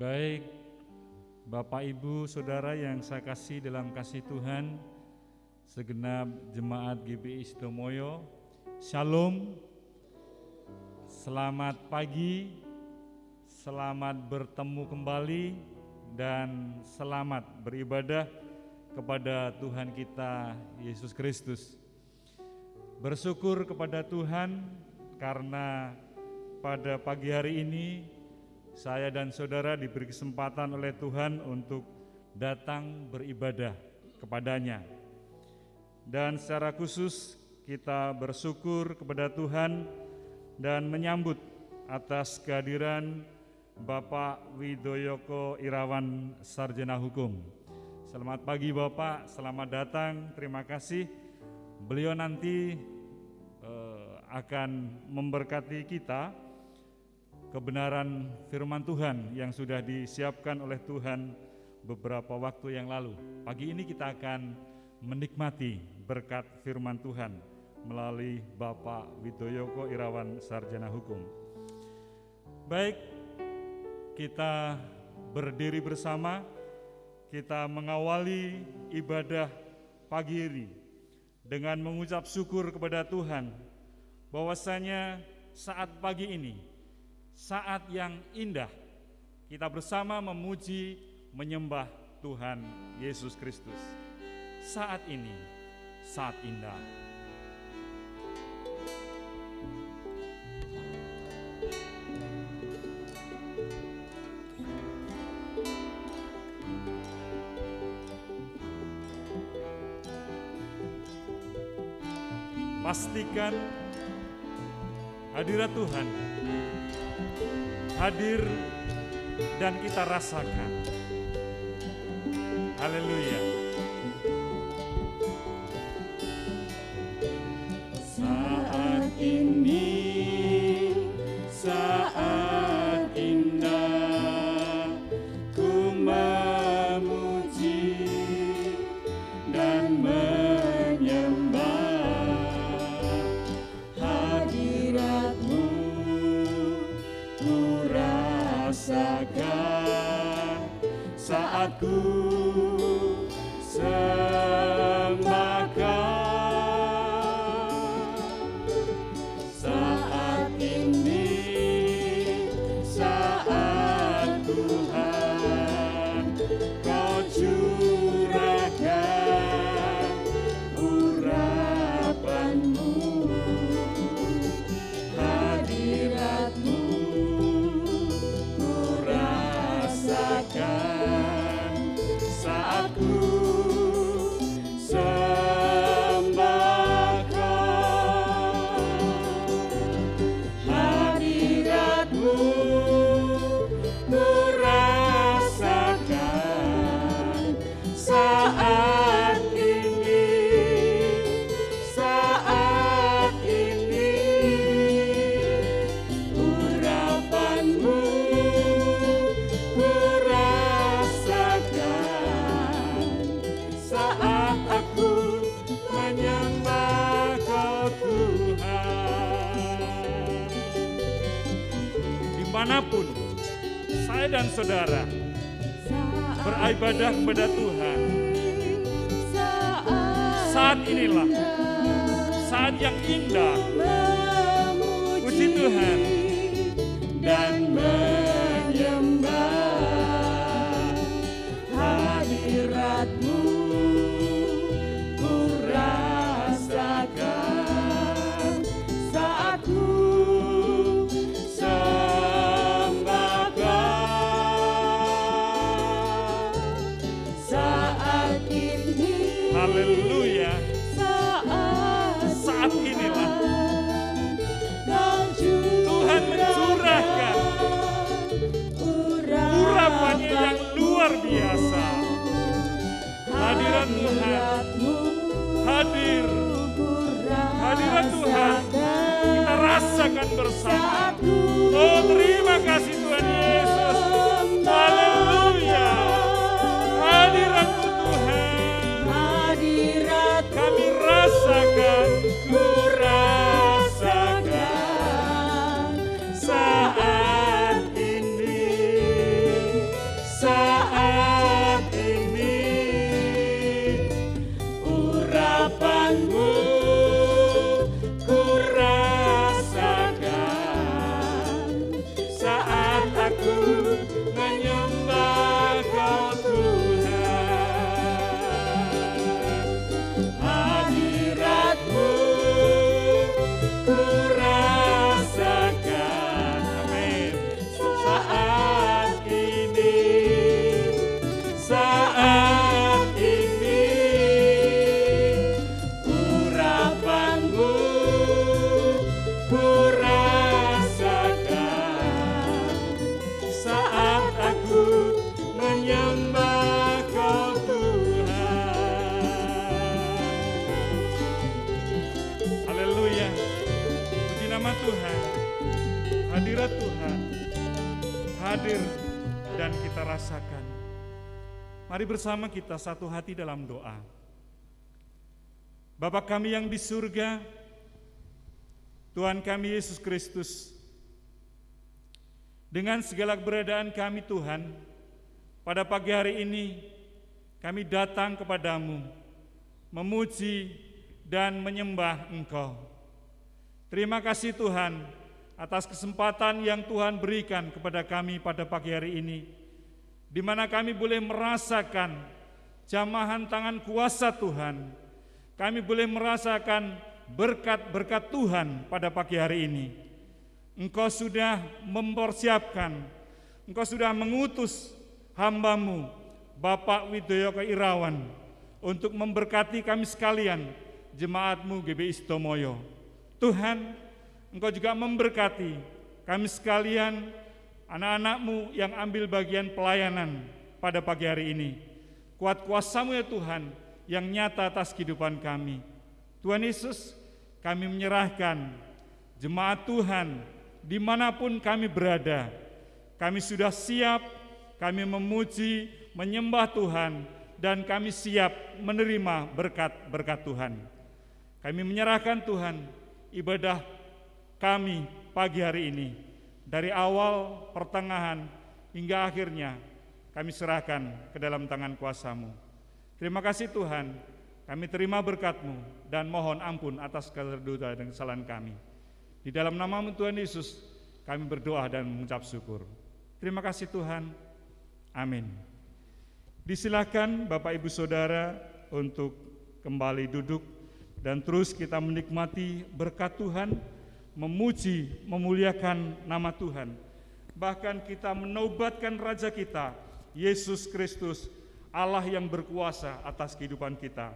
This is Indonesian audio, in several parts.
Baik, Bapak Ibu Saudara yang saya kasih dalam kasih Tuhan, segenap jemaat GBI Sidomoyo, Shalom, selamat pagi, selamat bertemu kembali, dan selamat beribadah kepada Tuhan kita Yesus Kristus. Bersyukur kepada Tuhan karena pada pagi hari ini saya dan saudara diberi kesempatan oleh Tuhan untuk datang beribadah kepadanya. Dan secara khusus kita bersyukur kepada Tuhan dan menyambut atas kehadiran Bapak Widoyoko Irawan, Sarjana Hukum. Selamat pagi Bapak, selamat datang, terima kasih. Beliau nanti akan memberkati kita kebenaran firman Tuhan yang sudah disiapkan oleh Tuhan beberapa waktu yang lalu. Pagi ini kita akan menikmati berkat firman Tuhan melalui Bapak Widoyoko Irawan, Sarjana Hukum. Baik, kita berdiri bersama, kita mengawali ibadah pagi ini dengan mengucap syukur kepada Tuhan bahwasanya saat pagi ini saat yang indah, kita bersama memuji, menyembah Tuhan Yesus Kristus. Saat ini, saat indah. Pastikan hadirat Tuhan hadir dan kita rasakan. Haleluya. Saat ini, saat indah, ku memuji dan menyembah hadirat-Mu. Ku rasakan saat ku sembahkan. Saat ini, saat Tuhan Kau curahkan urapan-Mu, hadirat-Mu. Saat ku sembahkan hadirat-Mu, ku rasakan saat ini, saat ini. Urapan-Mu ku saat aku menyembah Kau Tuhan. Dimanapun saya dan saudara beribadah kepada Tuhan, saat inilah saat yang indah. Puji Tuhan dan menyembah hadirat-Mu. Haleluya. Saat inilah Tuhan mencurahkan urapan-Nya yang luar biasa. Hadirat Tuhan hadir. Hadirat Tuhan kita rasakan bersama. Oh, terima kasih Tuhan Yesus. Haleluya. Hadirat-Mu kami rasakan, ku rasakan saat ini. hadir dan kita rasakan. Mari bersama kita satu hati dalam doa. Bapa kami yang di surga, Tuhan kami Yesus Kristus, dengan segala keberadaan kami Tuhan, pada pagi hari ini kami datang kepadamu, memuji dan menyembah Engkau. Terima kasih Tuhan atas kesempatan yang Tuhan berikan kepada kami pada pagi hari ini, di mana kami boleh merasakan jamahan tangan kuasa Tuhan. Kami boleh merasakan berkat-berkat Tuhan pada pagi hari ini. Engkau sudah mempersiapkan, Engkau sudah mengutus hamba-Mu, Bapak Widoyo Irawan, untuk memberkati kami sekalian, jemaat-Mu GBI Sitomoyo. Tuhan, Engkau juga memberkati kami sekalian, anak-anak-Mu yang ambil bagian pelayanan pada pagi hari ini. Kuat kuasa-Mu ya Tuhan, yang nyata atas kehidupan kami. Tuhan Yesus, kami menyerahkan jemaat Tuhan dimanapun kami berada. Kami sudah siap, kami memuji, menyembah Tuhan, dan kami siap menerima berkat-berkat Tuhan. Kami menyerahkan Tuhan ibadah kami pagi hari ini, dari awal, pertengahan, hingga akhirnya kami serahkan ke dalam tangan kuasa-Mu. Terima kasih Tuhan, kami terima berkat-Mu dan mohon ampun atas segala dosa dan kesalahan kami. Di dalam nama-Mu Tuhan Yesus, kami berdoa dan mengucap syukur. Terima kasih Tuhan, amin. Disilakan Bapak Ibu Saudara untuk kembali duduk dan terus kita menikmati berkat Tuhan, memuji, memuliakan nama Tuhan. Bahkan kita menobatkan Raja kita, Yesus Kristus, Allah yang berkuasa atas kehidupan kita.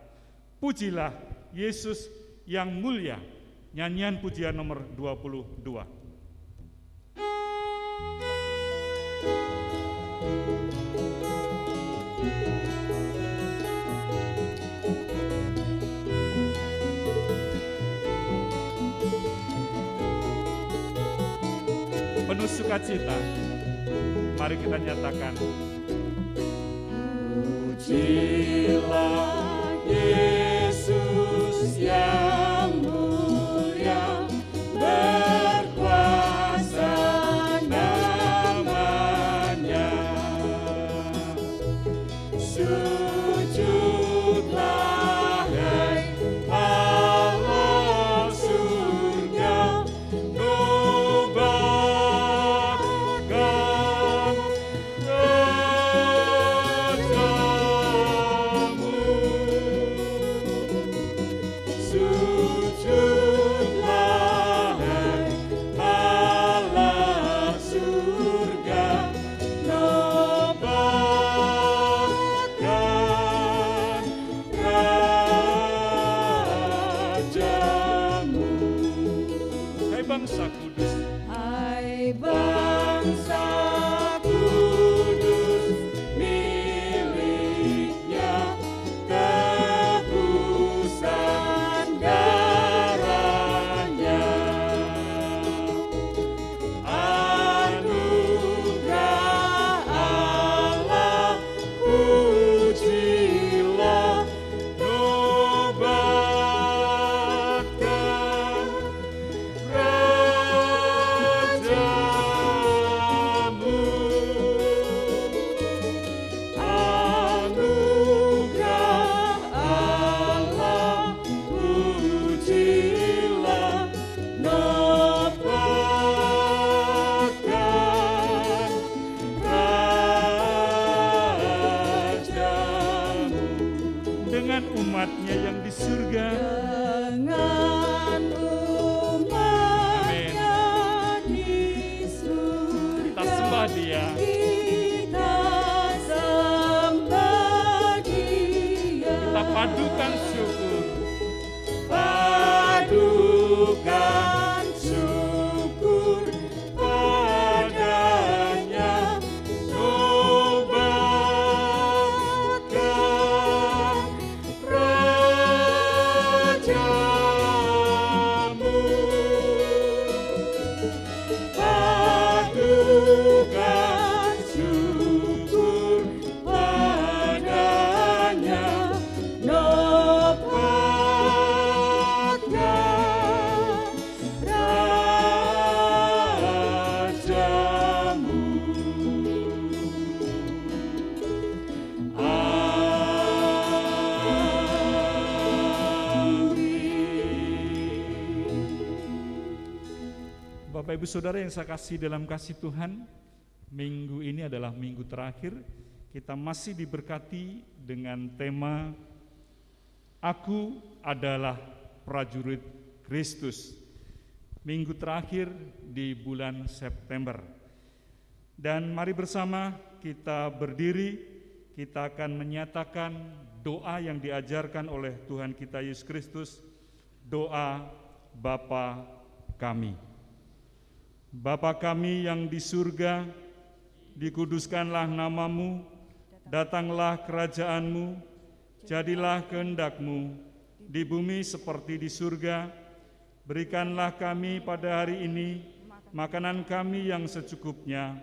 Pujilah Yesus yang mulia. Nyanyian pujian nomor 22. Penuh sukacita, mari kita nyatakan. Pujilah Yesus yang mulia, berkuasa namanya. Sujudlah hai Allah surga, bangsa kudus, hai bangsa kudus, miliknya tebusan darahnya. Anugerah Allah, pujilah, nobatkan Rajamu. Anugerah Allah, pujilah, nobatkan Rajamu. Dengan umatnya yang di surga, dengan umatnya di surga, kita sembah Dia, kita sembah Dia, kita padukan syukur, padukan syukur padanya, nobatkan Rajamu. Padukan Bapak Ibu Saudara yang saya kasih dalam kasih Tuhan, minggu ini adalah minggu terakhir. Kita masih diberkati dengan tema Aku adalah prajurit Kristus. Minggu terakhir di bulan September. Dan mari bersama kita berdiri, kita akan menyatakan doa yang diajarkan oleh Tuhan kita Yesus Kristus, doa Bapa kami. Bapa kami yang di surga, dikuduskanlah namamu, datanglah kerajaanmu, jadilah kehendak-Mu di bumi seperti di surga. Berikanlah kami pada hari ini makanan kami yang secukupnya,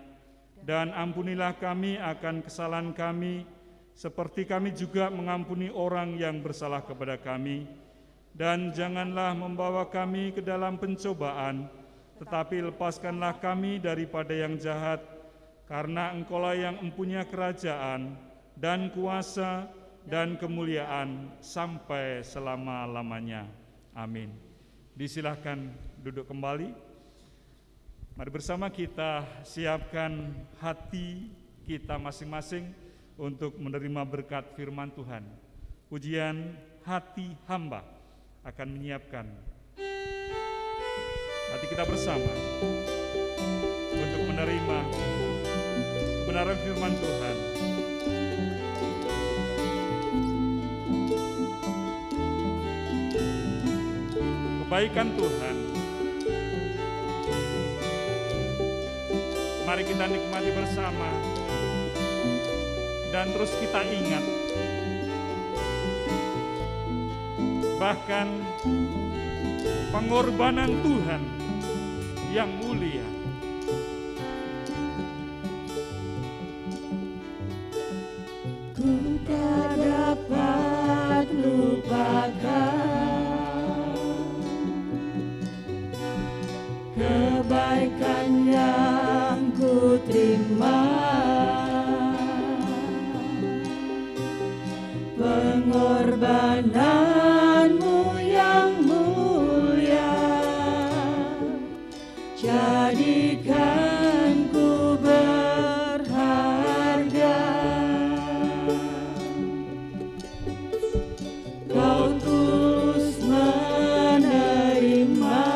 dan ampunilah kami akan kesalahan kami, seperti kami juga mengampuni orang yang bersalah kepada kami. Dan janganlah membawa kami ke dalam pencobaan, tetapi lepaskanlah kami daripada yang jahat, karena Engkaulah yang mempunyai kerajaan dan kuasa dan kemuliaan sampai selama-lamanya. Amin. Disilahkan duduk kembali. Mari bersama kita siapkan hati kita masing-masing untuk menerima berkat firman Tuhan. Pujian Hati Hamba akan menyiapkan hati kita bersama untuk menerima kebenaran firman Tuhan. Kebaikan Tuhan, mari kita nikmati bersama dan terus kita ingat bahkan pengorbanan Tuhan yang mulia. Ku tak dapat lupakan kebaikan yang ku terima, pengorbananmu yang mulia, jadikan ku berharga. Kau tulus menerima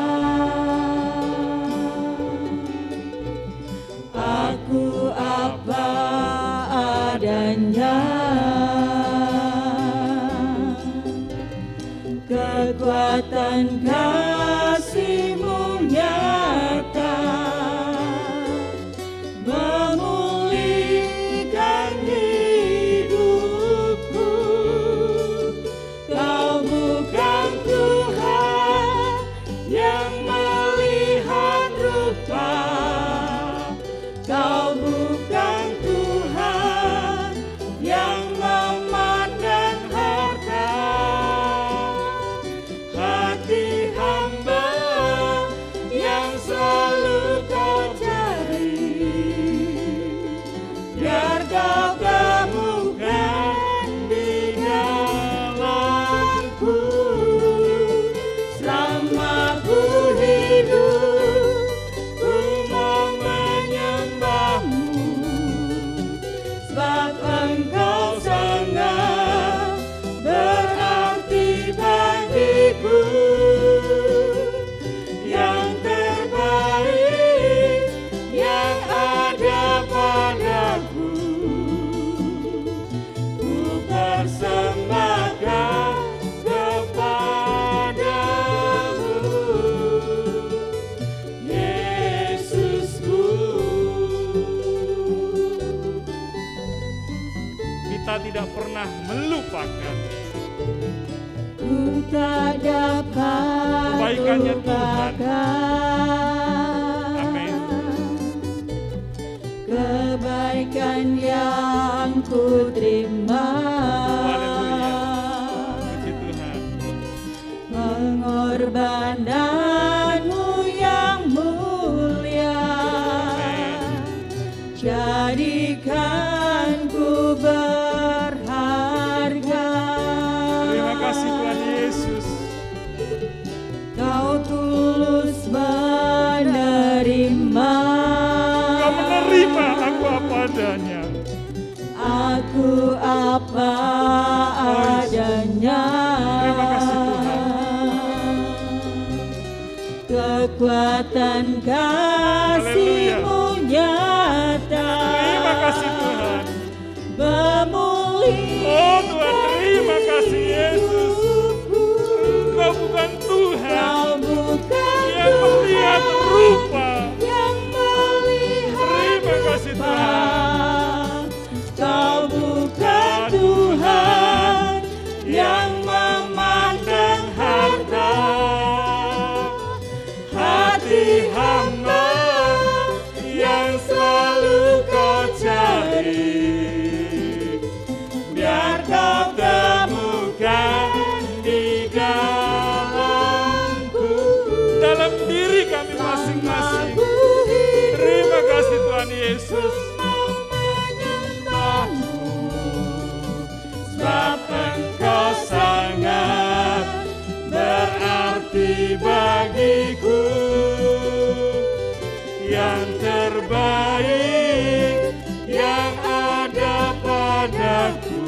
aku apa adanya, kekuatan kasih-Mu nyata, memulihkan hidupku. Kau bukan Tuhan yang melihat rupa, Kau bukan Tuhan yang memandang harta. Hati hamba yang selalu Kau cari, biar Kau temukan di dalamku. Selama ku hidup, ku mau menyembah-Mu, sebab Engkau sangat berarti bagiku. Yang terbaik yang ada padaku, ku persembahkan kepadamu, Yesusku. Kita tidak pernah melupakan Ku tak dapat kebaikannya Tuhan. lupakan Amin. kebaikan yang ku terima, Haleluya. Puji Tuhan. pengorbananmu yang mulia, jadikan ku berharga. Terima kasih Tuhan Yesus. Kau tulus menerima kekuatan kasih-Mu nyata. Terima kasih Tuhan. Memulihkan Oh Tuhan, terima kasih Yesus. Engkau bukan Tuhan Kau bukan yang melihat rupa. yang melihat Terima kasih Tuhan. Kau bukan Tuhan yang memandang harta. Hati hamba yang selalu Kau cari, biar Kau temukan di dalamku, Dalam diri kami masing-masing. Terima kasih Tuhan Yesus. Sebab Engkau sangat berarti bagiku. Yang terbaik yang ada padaku,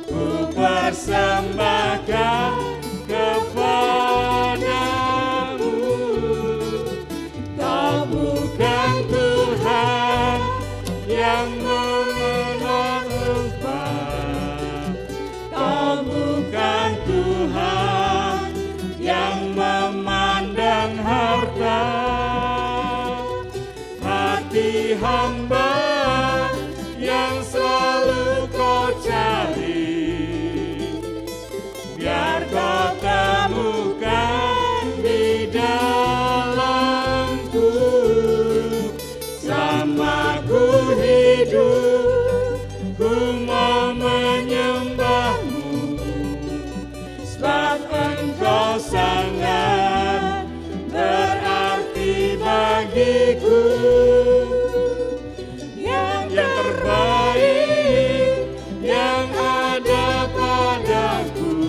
ku persembahkan kepadamu. Kau bukan Tuhan yang mengenal upah. Kau bukan Tuhan yang memandang harta. Hati hamba yang selalu Kau cari, biar Kau temukan di dalamku. Selama ku hidup, ku mau menyembah-Mu, sebab Engkau sangat berarti bagiku. Yang terbaik yang ada padaku,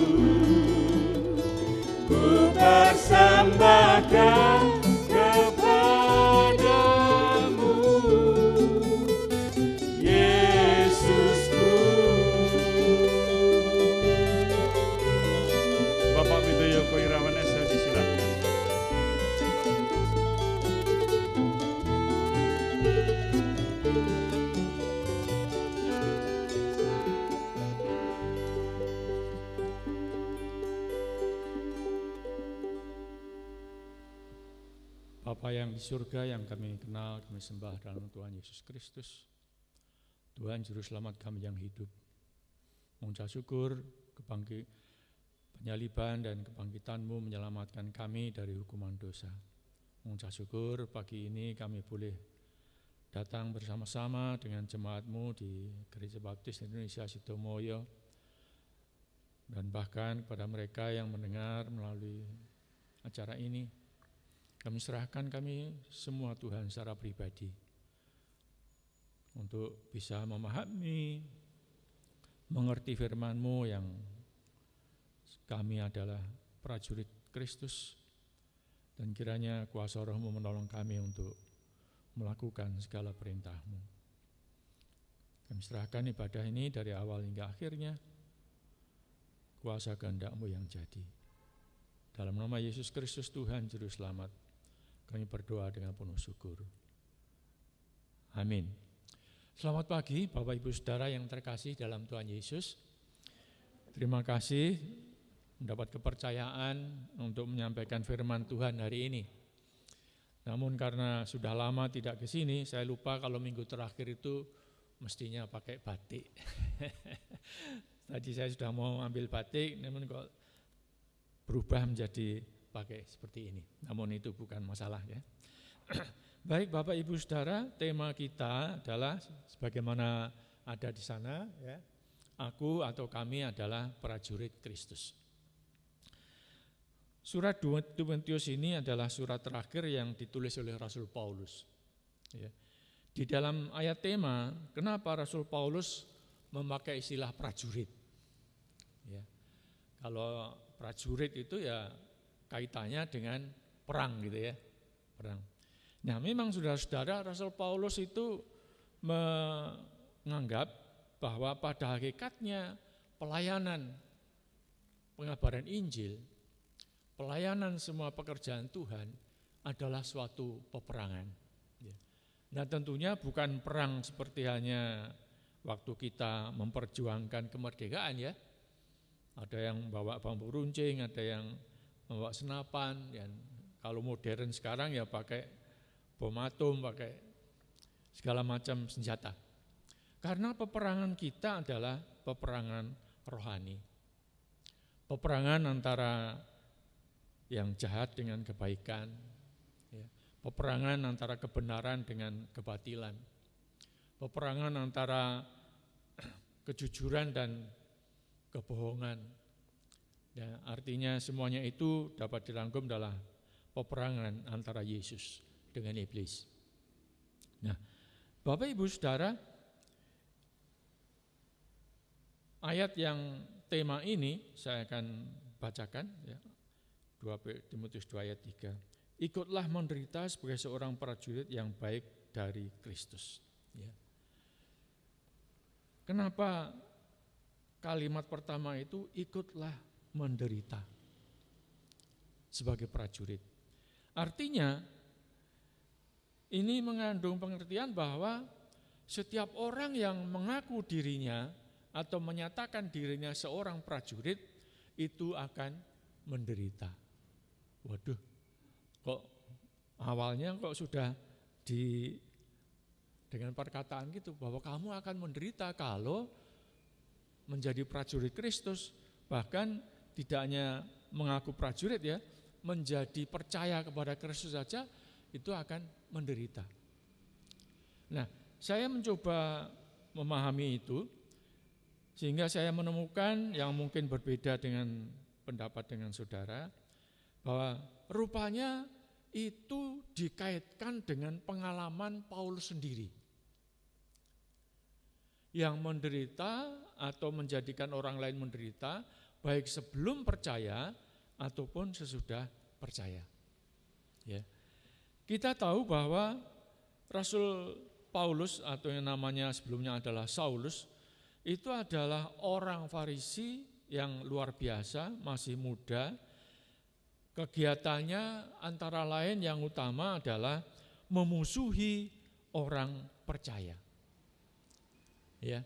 ku persembahkan kepadamu, Yesusku. Bapak Widoyoko Irawan SH disilakan. Bapa yang di surga, yang kami kenal, kami sembah dalam Tuhan Yesus Kristus, Tuhan Juru Selamat kami yang hidup. Mengucap syukur penyaliban dan kebangkitan-Mu menyelamatkan kami dari hukuman dosa. Mengucap syukur pagi ini kami boleh datang bersama-sama dengan jemaat-Mu di Gereja Baptis Indonesia Sidomoyo, dan bahkan kepada mereka yang mendengar melalui acara ini. Kami serahkan kami semua Tuhan secara pribadi untuk bisa memahami, mengerti firman-Mu yang kami adalah prajurit Kristus, dan kiranya kuasa Roh-Mu menolong kami untuk melakukan segala perintah-Mu. Kami serahkan ibadah ini dari awal hingga akhirnya, kuasa kehendak-Mu yang jadi. Dalam nama Yesus Kristus Tuhan Juru Selamat, kami berdoa dengan penuh syukur. Amin. Selamat pagi Bapak Ibu Saudara yang terkasih dalam Tuhan Yesus. Terima kasih mendapat kepercayaan untuk menyampaikan firman Tuhan hari ini. Namun karena sudah lama tidak ke sini, saya lupa kalau minggu terakhir itu mestinya pakai batik. Tadi saya sudah mau ambil batik, namun kok berubah menjadi pakai seperti ini. Namun itu bukan masalah ya. Baik Bapak Ibu Saudara, tema kita adalah sebagaimana ada di sana ya. Aku atau kami adalah prajurit Kristus. Surat 2 Timotius ini adalah surat terakhir yang ditulis oleh Rasul Paulus. Ya. Di dalam ayat tema, kenapa Rasul Paulus memakai istilah prajurit? Ya. Kalau prajurit itu ya kaitannya dengan perang gitu ya, perang. Nah memang saudara-saudara, Rasul Paulus itu menganggap bahwa pada hakikatnya pelayanan pengabaran Injil, pelayanan, semua pekerjaan Tuhan adalah suatu peperangan. Nah tentunya bukan perang seperti hanya waktu kita memperjuangkan kemerdekaan ya. Ada yang bawa bambu runcing, ada yang membawa senapan, dan kalau modern sekarang ya pakai bom atom, pakai segala macam senjata. Karena peperangan kita adalah peperangan rohani. Peperangan antara yang jahat dengan kebaikan, ya. Peperangan antara kebenaran dengan kebatilan, peperangan antara kejujuran dan kebohongan. Ya, artinya semuanya itu dapat dirangkum dalam peperangan antara Yesus dengan iblis. Nah, Bapak Ibu Saudara, ayat yang tema ini saya akan bacakan ya. 2 Timotius 2 ayat 3. Ikutlah menderita sebagai seorang prajurit yang baik dari Kristus. Ya. Kenapa kalimat pertama itu ikutlah menderita sebagai prajurit? Artinya ini mengandung pengertian bahwa setiap orang yang mengaku dirinya atau menyatakan dirinya seorang prajurit itu akan menderita. Waduh, kok awalnya kok sudah dengan perkataan gitu bahwa kamu akan menderita kalau menjadi prajurit Kristus. Bahkan tidak hanya mengaku prajurit ya, menjadi percaya kepada Kristus saja itu akan menderita. Nah, saya mencoba memahami itu sehingga saya menemukan yang mungkin berbeda dengan pendapat dengan saudara, bahwa rupanya itu dikaitkan dengan pengalaman Paulus sendiri. Yang menderita atau menjadikan orang lain menderita, baik sebelum percaya ataupun sesudah percaya. Ya. Kita tahu bahwa Rasul Paulus atau yang namanya sebelumnya adalah Saulus, itu adalah orang Farisi yang luar biasa, masih muda. Kegiatannya antara lain yang utama adalah memusuhi orang percaya. Ya.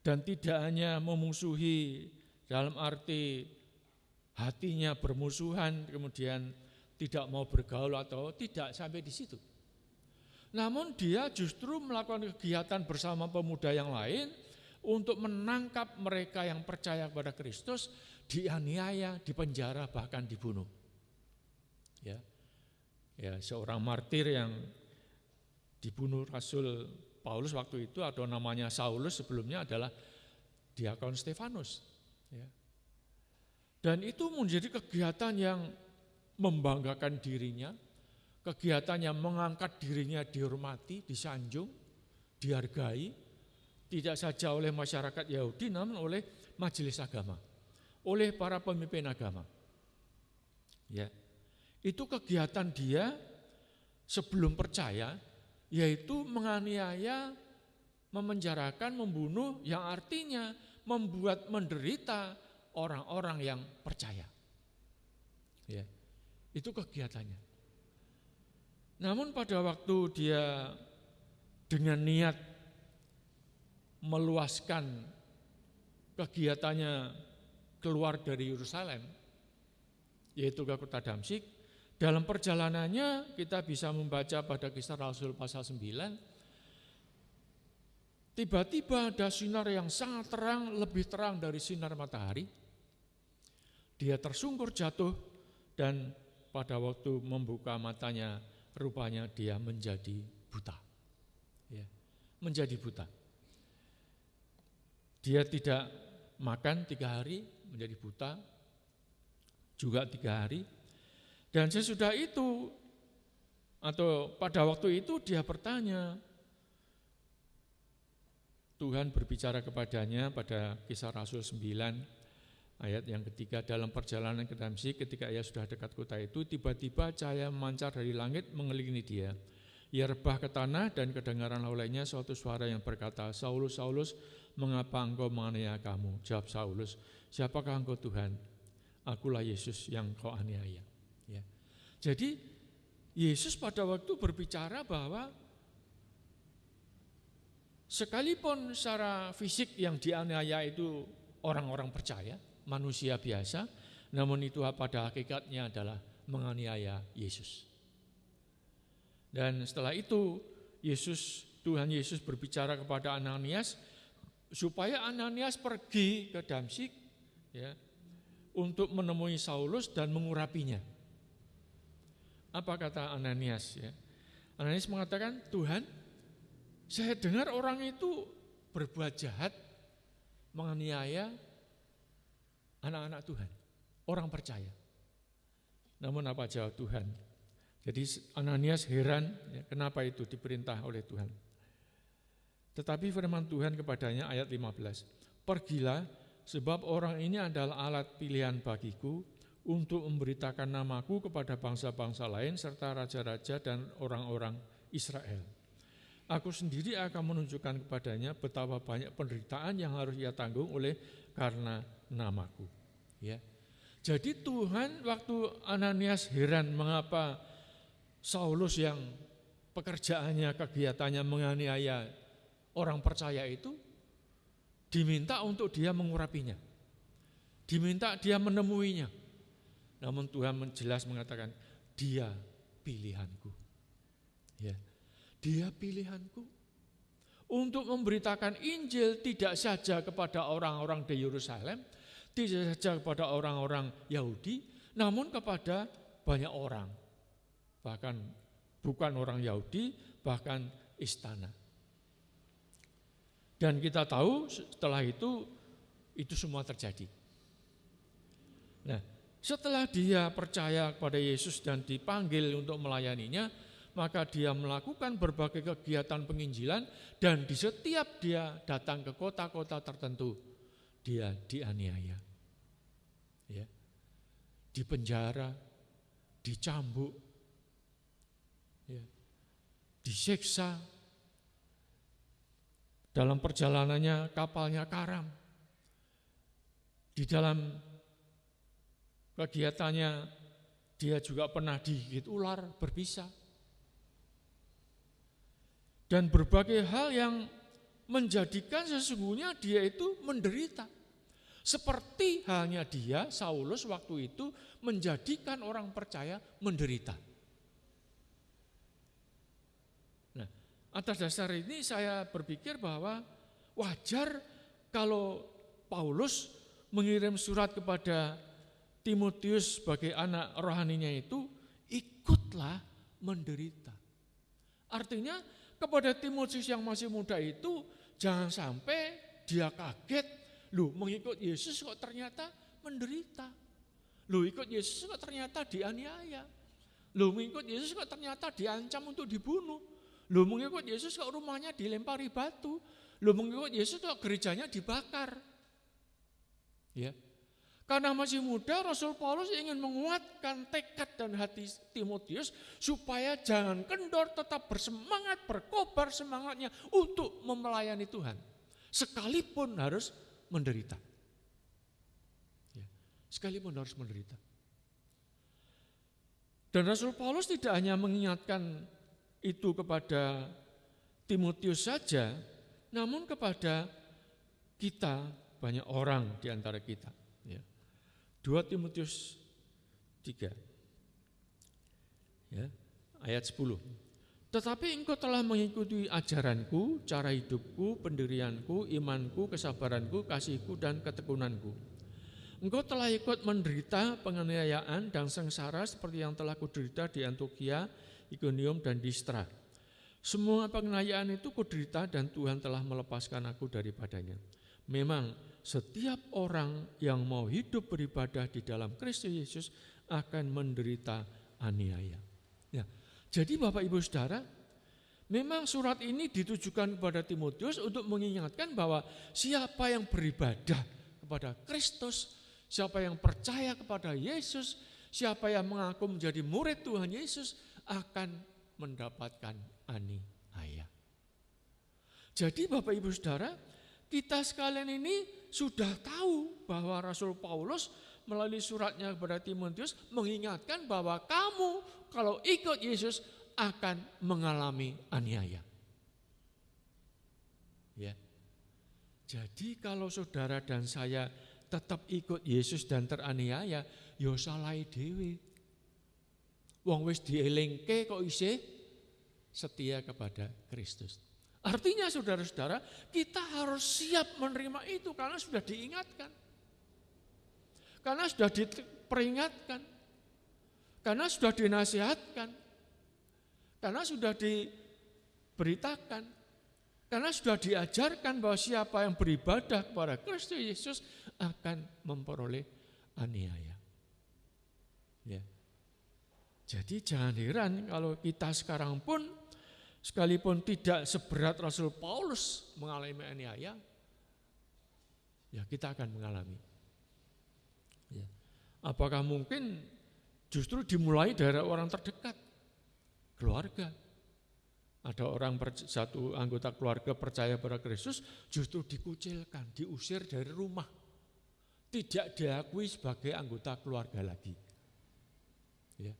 Dan tidak hanya memusuhi dalam arti hatinya bermusuhan, kemudian tidak mau bergaul atau tidak sampai di situ. Namun dia justru melakukan kegiatan bersama pemuda yang lain untuk menangkap mereka yang percaya kepada Kristus, dianiaya, dipenjara, bahkan dibunuh. Ya, seorang martir yang dibunuh Rasul Paulus waktu itu atau namanya Saulus sebelumnya adalah diakon Stefanus. Ya. Dan itu menjadi kegiatan yang membanggakan dirinya, kegiatan yang mengangkat dirinya dihormati, disanjung, dihargai, tidak saja oleh masyarakat Yahudi namun oleh majelis agama, oleh para pemimpin agama. Ya. Itu kegiatan dia sebelum percaya, yaitu menganiaya, memenjarakan, membunuh, yang artinya membuat menderita orang-orang yang percaya. Ya, itu kegiatannya. Namun pada waktu dia dengan niat meluaskan kegiatannya keluar dari Yerusalem, yaitu ke kota Damsyik, dalam perjalanannya kita bisa membaca pada Kisah Rasul pasal 9, tiba-tiba ada sinar yang sangat terang, lebih terang dari sinar matahari. Dia tersungkur jatuh dan pada waktu membuka matanya, rupanya dia menjadi buta. Ya, menjadi buta. Dia tidak makan 3 hari, menjadi buta juga 3 hari. Dan sesudah itu, atau pada waktu itu dia bertanya, Tuhan berbicara kepadanya pada Kisah Rasul 9, ayat yang ketiga, dalam perjalanan ke Damsyik ketika ia sudah dekat kota itu, tiba-tiba cahaya memancar dari langit mengelilingi dia. Ia rebah ke tanah dan kedengaran olehnya suatu suara yang berkata, Saulus, Saulus, mengapa engkau menganiaya kamu? Jawab Saulus, siapakah engkau Tuhan? akulah Yesus yang kau aniaya. Ya. Jadi Yesus pada waktu berbicara bahwa sekalipun secara fisik yang dianiaya itu orang-orang percaya, manusia biasa, namun itu pada hakikatnya adalah menganiaya Yesus. Dan setelah itu Tuhan Yesus berbicara kepada Ananias supaya Ananias pergi ke Damsyik ya, untuk menemui Saulus dan mengurapinya. Apa kata Ananias? Ya? Ananias mengatakan, Tuhan, saya dengar orang itu berbuat jahat, menganiaya anak-anak Tuhan, orang percaya. Namun apa jawab Tuhan? Jadi Ananias heran, ya, kenapa itu diperintah oleh Tuhan. Tetapi firman Tuhan kepadanya ayat 15, pergilah sebab orang ini adalah alat pilihan bagiku untuk memberitakan namaku kepada bangsa-bangsa lain serta raja-raja dan orang-orang Israel. Aku sendiri akan menunjukkan kepadanya betapa banyak penderitaan yang harus ia tanggung oleh karena namaku. Ya. Jadi Tuhan waktu Ananias heran mengapa Saulus yang pekerjaannya, kegiatannya menganiaya orang percaya itu, diminta untuk dia mengurapinya, diminta dia menemuinya. Namun Tuhan jelas mengatakan, dia pilihanku. Ya, dia pilihanku untuk memberitakan Injil tidak saja kepada orang-orang di Yerusalem, tidak saja kepada orang-orang Yahudi, namun kepada banyak orang. Bahkan bukan orang Yahudi, bahkan istana. Dan kita tahu setelah itu semua terjadi. Nah, setelah dia percaya kepada Yesus dan dipanggil untuk melayaninya, maka dia melakukan berbagai kegiatan penginjilan dan di setiap dia datang ke kota-kota tertentu, dia dianiaya. Ya. Dipenjara, dicambuk, ya. Disiksa. Dalam perjalanannya kapalnya karam. Di dalam kegiatannya dia juga pernah digigit ular berbisa. Dan berbagai hal yang menjadikan sesungguhnya dia itu menderita. Seperti halnya dia, Saulus waktu itu menjadikan orang percaya menderita. Atas dasar ini saya berpikir bahwa wajar kalau Paulus mengirim surat kepada Timotius sebagai anak rohaninya itu, ikutlah menderita. Artinya kepada Timotius yang masih muda itu jangan sampai dia kaget, loh mengikut Yesus kok ternyata menderita. Loh ikut Yesus kok ternyata dianiaya. Loh mengikut Yesus kok ternyata diancam untuk dibunuh. Loh mengikut Yesus kok rumahnya dilempari batu. Loh mengikut Yesus kok gerejanya dibakar. Ya. Karena masih muda, Rasul Paulus ingin menguatkan tekad dan hati Timotius supaya jangan kendor, tetap bersemangat, berkobar semangatnya untuk melayani Tuhan. Sekalipun harus menderita. Ya. Sekalipun harus menderita. Dan Rasul Paulus tidak hanya mengingatkan itu kepada Timotius saja, namun kepada kita, banyak orang di antara kita. Ya. 2 Timotius 3, ya, ayat 10. Tetapi engkau telah mengikuti ajaranku, cara hidupku, pendirianku, imanku, kesabaranku, kasihku, dan ketekunanku. Engkau telah ikut menderita penganiayaan dan sengsara seperti yang telah kuderita di Antiokhia, Ikonium dan Listra. Semua penganiayaan itu kuderita dan Tuhan telah melepaskan aku daripadanya. Memang setiap orang yang mau hidup beribadah di dalam Kristus Yesus akan menderita aniaya. Ya. Jadi Bapak Ibu Saudara, memang surat ini ditujukan kepada Timotius untuk mengingatkan bahwa siapa yang beribadah kepada Kristus, siapa yang percaya kepada Yesus, siapa yang mengaku menjadi murid Tuhan Yesus akan mendapatkan aniaya. Jadi Bapak Ibu Saudara, kita sekalian ini sudah tahu bahwa Rasul Paulus melalui suratnya kepada Timotius mengingatkan bahwa kamu kalau ikut Yesus akan mengalami aniaya. Ya. Jadi kalau saudara dan saya tetap ikut Yesus dan teraniaya, ya salah dhewe. Wong wis dielingke kok isih setia kepada Kristus. Artinya saudara-saudara, kita harus siap menerima itu karena sudah diingatkan. Karena sudah diperingatkan. Karena sudah dinasihatkan. Karena sudah diberitakan. Karena sudah diajarkan bahwa siapa yang beribadah kepada Kristus Yesus akan memperoleh aniaya. Ya. Jadi jangan heran kalau kita sekarang pun sekalipun tidak seberat Rasul Paulus mengalami aniaya, ya kita akan mengalami. Ya. Apakah mungkin justru dimulai dari orang terdekat, keluarga? Ada satu anggota keluarga percaya pada Kristus justru dikucilkan, diusir dari rumah, tidak diakui sebagai anggota keluarga lagi. Ya.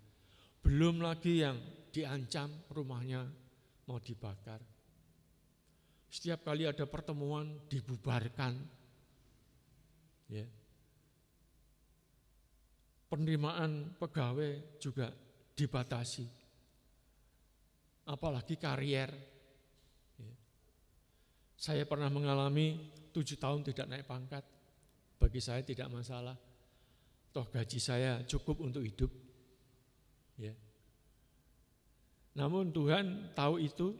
Belum lagi yang diancam rumahnya mau dibakar. Setiap kali ada pertemuan dibubarkan. Ya. Penerimaan pegawai juga dibatasi. Apalagi karier. Ya. Saya pernah mengalami 7 tahun tidak naik pangkat. Bagi saya tidak masalah. Toh gaji saya cukup untuk hidup. Ya. Namun Tuhan tahu itu.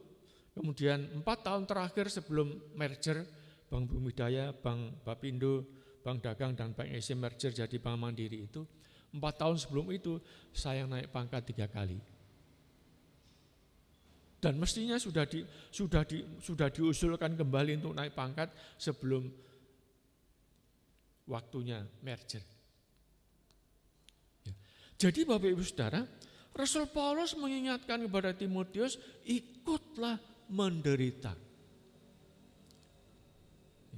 Kemudian 4 tahun terakhir sebelum merger Bank Bumi Daya, Bank Bapindo, Bank Dagang dan Bank Ese merger jadi Bank Mandiri itu, 4 tahun sebelum itu saya naik pangkat 3 kali. Dan mestinya sudah diusulkan kembali untuk naik pangkat sebelum waktunya merger. Ya. Jadi Bapak Ibu Saudara, Rasul Paulus mengingatkan kepada Timotius, ikutlah menderita.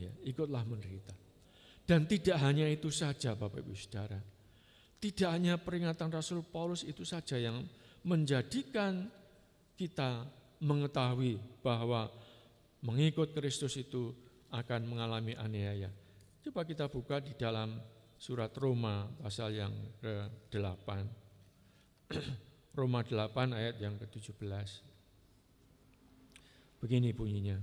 Ya, ikutlah menderita. Dan tidak hanya itu saja Bapak Ibu Saudara. Tidak hanya peringatan Rasul Paulus itu saja yang menjadikan kita mengetahui bahwa mengikut Kristus itu akan mengalami aniaya. Coba kita buka di dalam surat Roma pasal yang ke-8. Roma 8 ayat yang ke-17. Begini bunyinya.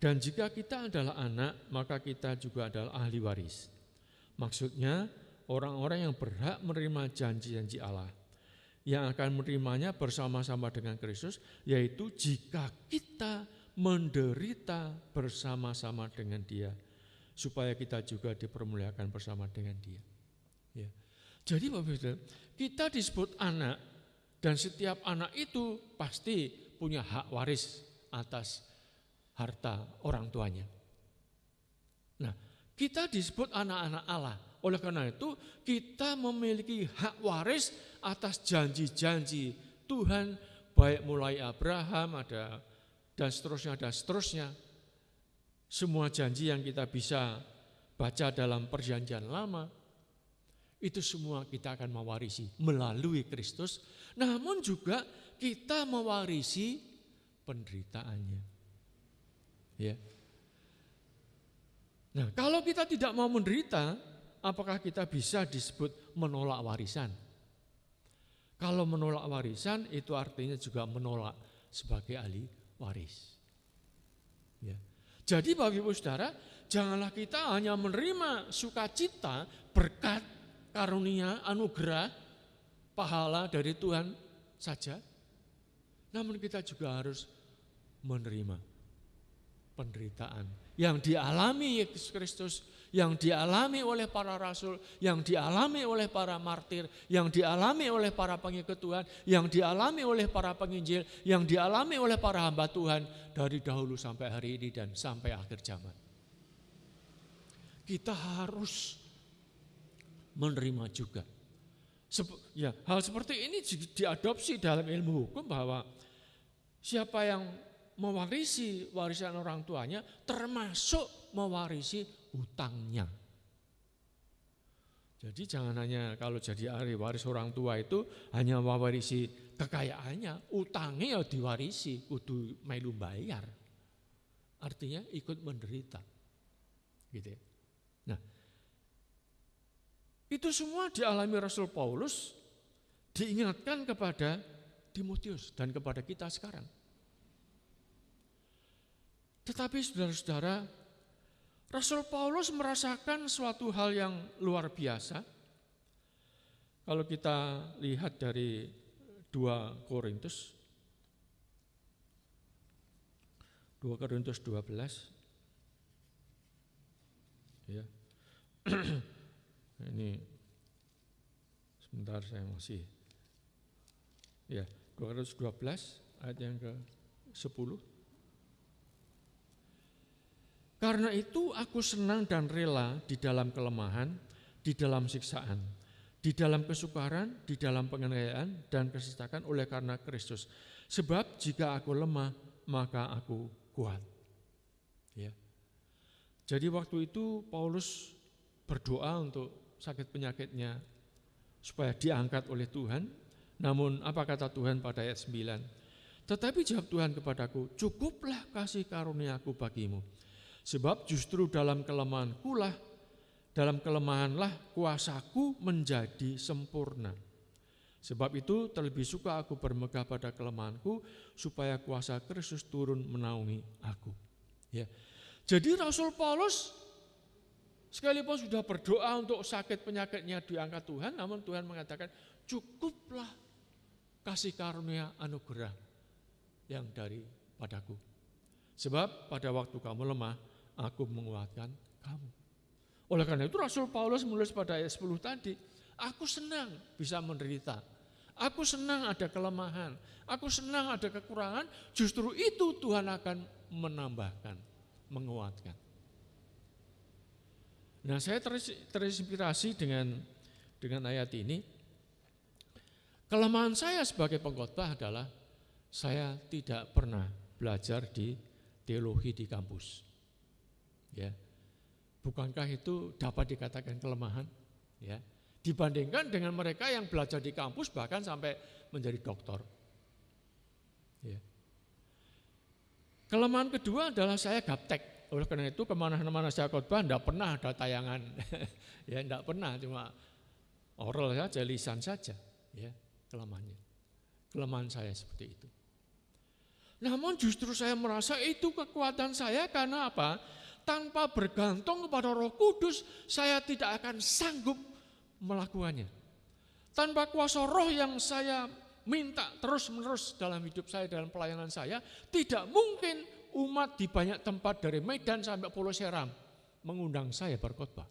Dan jika kita adalah anak, maka kita juga adalah ahli waris. Maksudnya orang-orang yang berhak menerima janji-janji Allah, yang akan menerimanya bersama-sama dengan Kristus, yaitu jika kita menderita bersama-sama dengan Dia, supaya kita juga dipermuliakan bersama dengan Dia. Ya. Jadi kita disebut anak, dan setiap anak itu pasti punya hak waris atas harta orang tuanya. Nah, kita disebut anak-anak Allah. Oleh karena itu, kita memiliki hak waris atas janji-janji Tuhan, baik mulai Abraham dan seterusnya. Semua janji yang kita bisa baca dalam Perjanjian Lama, itu semua kita akan mewarisi melalui Kristus. Namun juga kita mewarisi penderitaannya. Ya. Nah, kalau kita tidak mau menderita, apakah kita bisa disebut menolak warisan? Kalau menolak warisan itu artinya juga menolak sebagai ahli waris. Ya. Jadi bagi Ibu Saudara, janganlah kita hanya menerima sukacita, berkat, karunia, anugerah, pahala dari Tuhan saja. Namun kita juga harus menerima penderitaan yang dialami Yesus Kristus, yang dialami oleh para rasul, yang dialami oleh para martir, yang dialami oleh para pengikut Tuhan, yang dialami oleh para penginjil, yang dialami oleh para hamba Tuhan dari dahulu sampai hari ini dan sampai akhir zaman. Kita harus menerima juga. Ya, hal seperti ini diadopsi dalam ilmu hukum bahwa siapa yang mewarisi warisan orang tuanya, termasuk mewarisi hutangnya. Jadi jangan hanya kalau jadi ahli waris orang tua itu hanya mewarisi kekayaannya, utangnya ya diwarisi, kudu melu bayar. Artinya ikut menderita. Gitu ya. Nah, itu semua dialami Rasul Paulus, diingatkan kepada Timotius dan kepada kita sekarang. Tetapi saudara-saudara, Rasul Paulus merasakan suatu hal yang luar biasa. Kalau kita lihat dari 2 Korintus 12. Ya. Ini sebentar saya masih. Ya, 212 ayat yang ke-10. Karena itu aku senang dan rela di dalam kelemahan, di dalam siksaan, di dalam kesukaran, di dalam penganiayaan dan kesesakan oleh karena Kristus. Sebab jika aku lemah, maka aku kuat. Ya. Jadi waktu itu Paulus berdoa untuk sakit penyakitnya supaya diangkat oleh Tuhan. Namun apa kata Tuhan pada ayat 9? Tetapi jawab Tuhan kepadaku, cukuplah kasih karuniaku bagimu. Sebab justru dalam kelemahanlah kuasaku menjadi sempurna. Sebab itu terlebih suka aku bermegah pada kelemahanku, supaya kuasa Kristus turun menaungi aku. Ya. Jadi Rasul Paulus sekalipun sudah berdoa untuk sakit penyakitnya diangkat Tuhan, namun Tuhan mengatakan cukuplah kasih karunia anugerah yang daripadaku. Sebab pada waktu kamu lemah, aku menguatkan kamu. Oleh karena itu Rasul Paulus menulis pada ayat 10 tadi, aku senang bisa menderita, aku senang ada kelemahan, aku senang ada kekurangan, justru itu Tuhan akan menambahkan, menguatkan. Nah, saya terinspirasi dengan ayat ini. Kelemahan saya sebagai pengkhotbah adalah saya tidak pernah belajar di teologi di kampus. Ya. Bukankah itu dapat dikatakan kelemahan? Ya. Dibandingkan dengan mereka yang belajar di kampus bahkan sampai menjadi doktor. Ya. Kelemahan kedua adalah saya gaptek. Oleh karena itu kemana-mana saya khotbah tidak pernah ada tayangan. Ya, tidak pernah, cuma oral saja, lisan saja. Ya, kelemahannya. Kelemahan saya seperti itu. Namun justru saya merasa itu kekuatan saya karena apa? Tanpa bergantung kepada Roh Kudus, saya tidak akan sanggup melakukannya. Tanpa kuasa Roh yang saya minta terus-menerus dalam hidup saya, dalam pelayanan saya, tidak mungkin umat di banyak tempat dari Medan sampai Pulau Seram mengundang saya berkhotbah.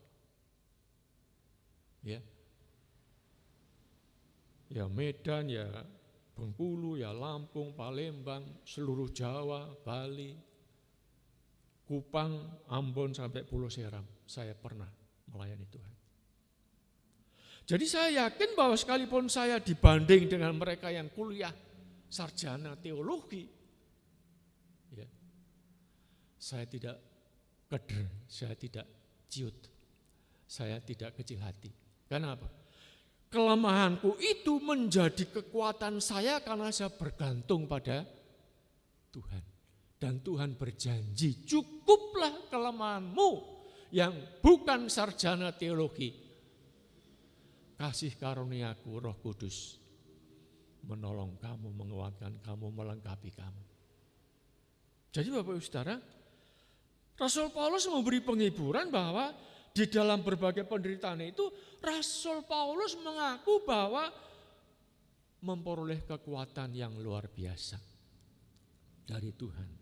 Ya. Ya Medan, ya Bengkulu, ya Lampung, Palembang, seluruh Jawa, Bali, Kupang, Ambon sampai Pulau Seram, saya pernah melayani Tuhan. Jadi saya yakin bahwa sekalipun saya dibanding dengan mereka yang kuliah sarjana teologi, ya, saya tidak keder, saya tidak ciut, saya tidak kecil hati. Kenapa? Kelemahanku itu menjadi kekuatan saya karena saya bergantung pada Tuhan. Dan Tuhan berjanji, cukuplah kelemahanmu yang bukan sarjana teologi. Kasih karuniaku Roh Kudus menolong kamu, menguatkan kamu, melengkapi kamu. Jadi Bapak Ibu Saudara, Rasul Paulus memberi penghiburan bahwa di dalam berbagai penderitaan itu, Rasul Paulus mengaku bahwa memperoleh kekuatan yang luar biasa dari Tuhan.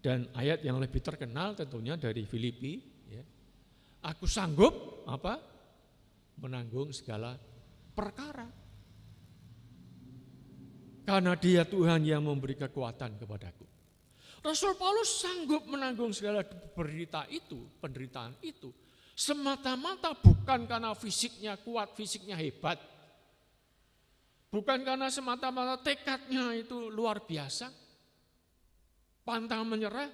Dan ayat yang lebih terkenal tentunya dari Filipi, ya, aku sanggup menanggung segala perkara. Karena Dia Tuhan yang memberi kekuatan kepadaku. Rasul Paulus sanggup menanggung segala penderitaan itu, semata-mata bukan karena fisiknya kuat, fisiknya hebat. Bukan karena semata-mata tekadnya itu luar biasa. pantang menyerah,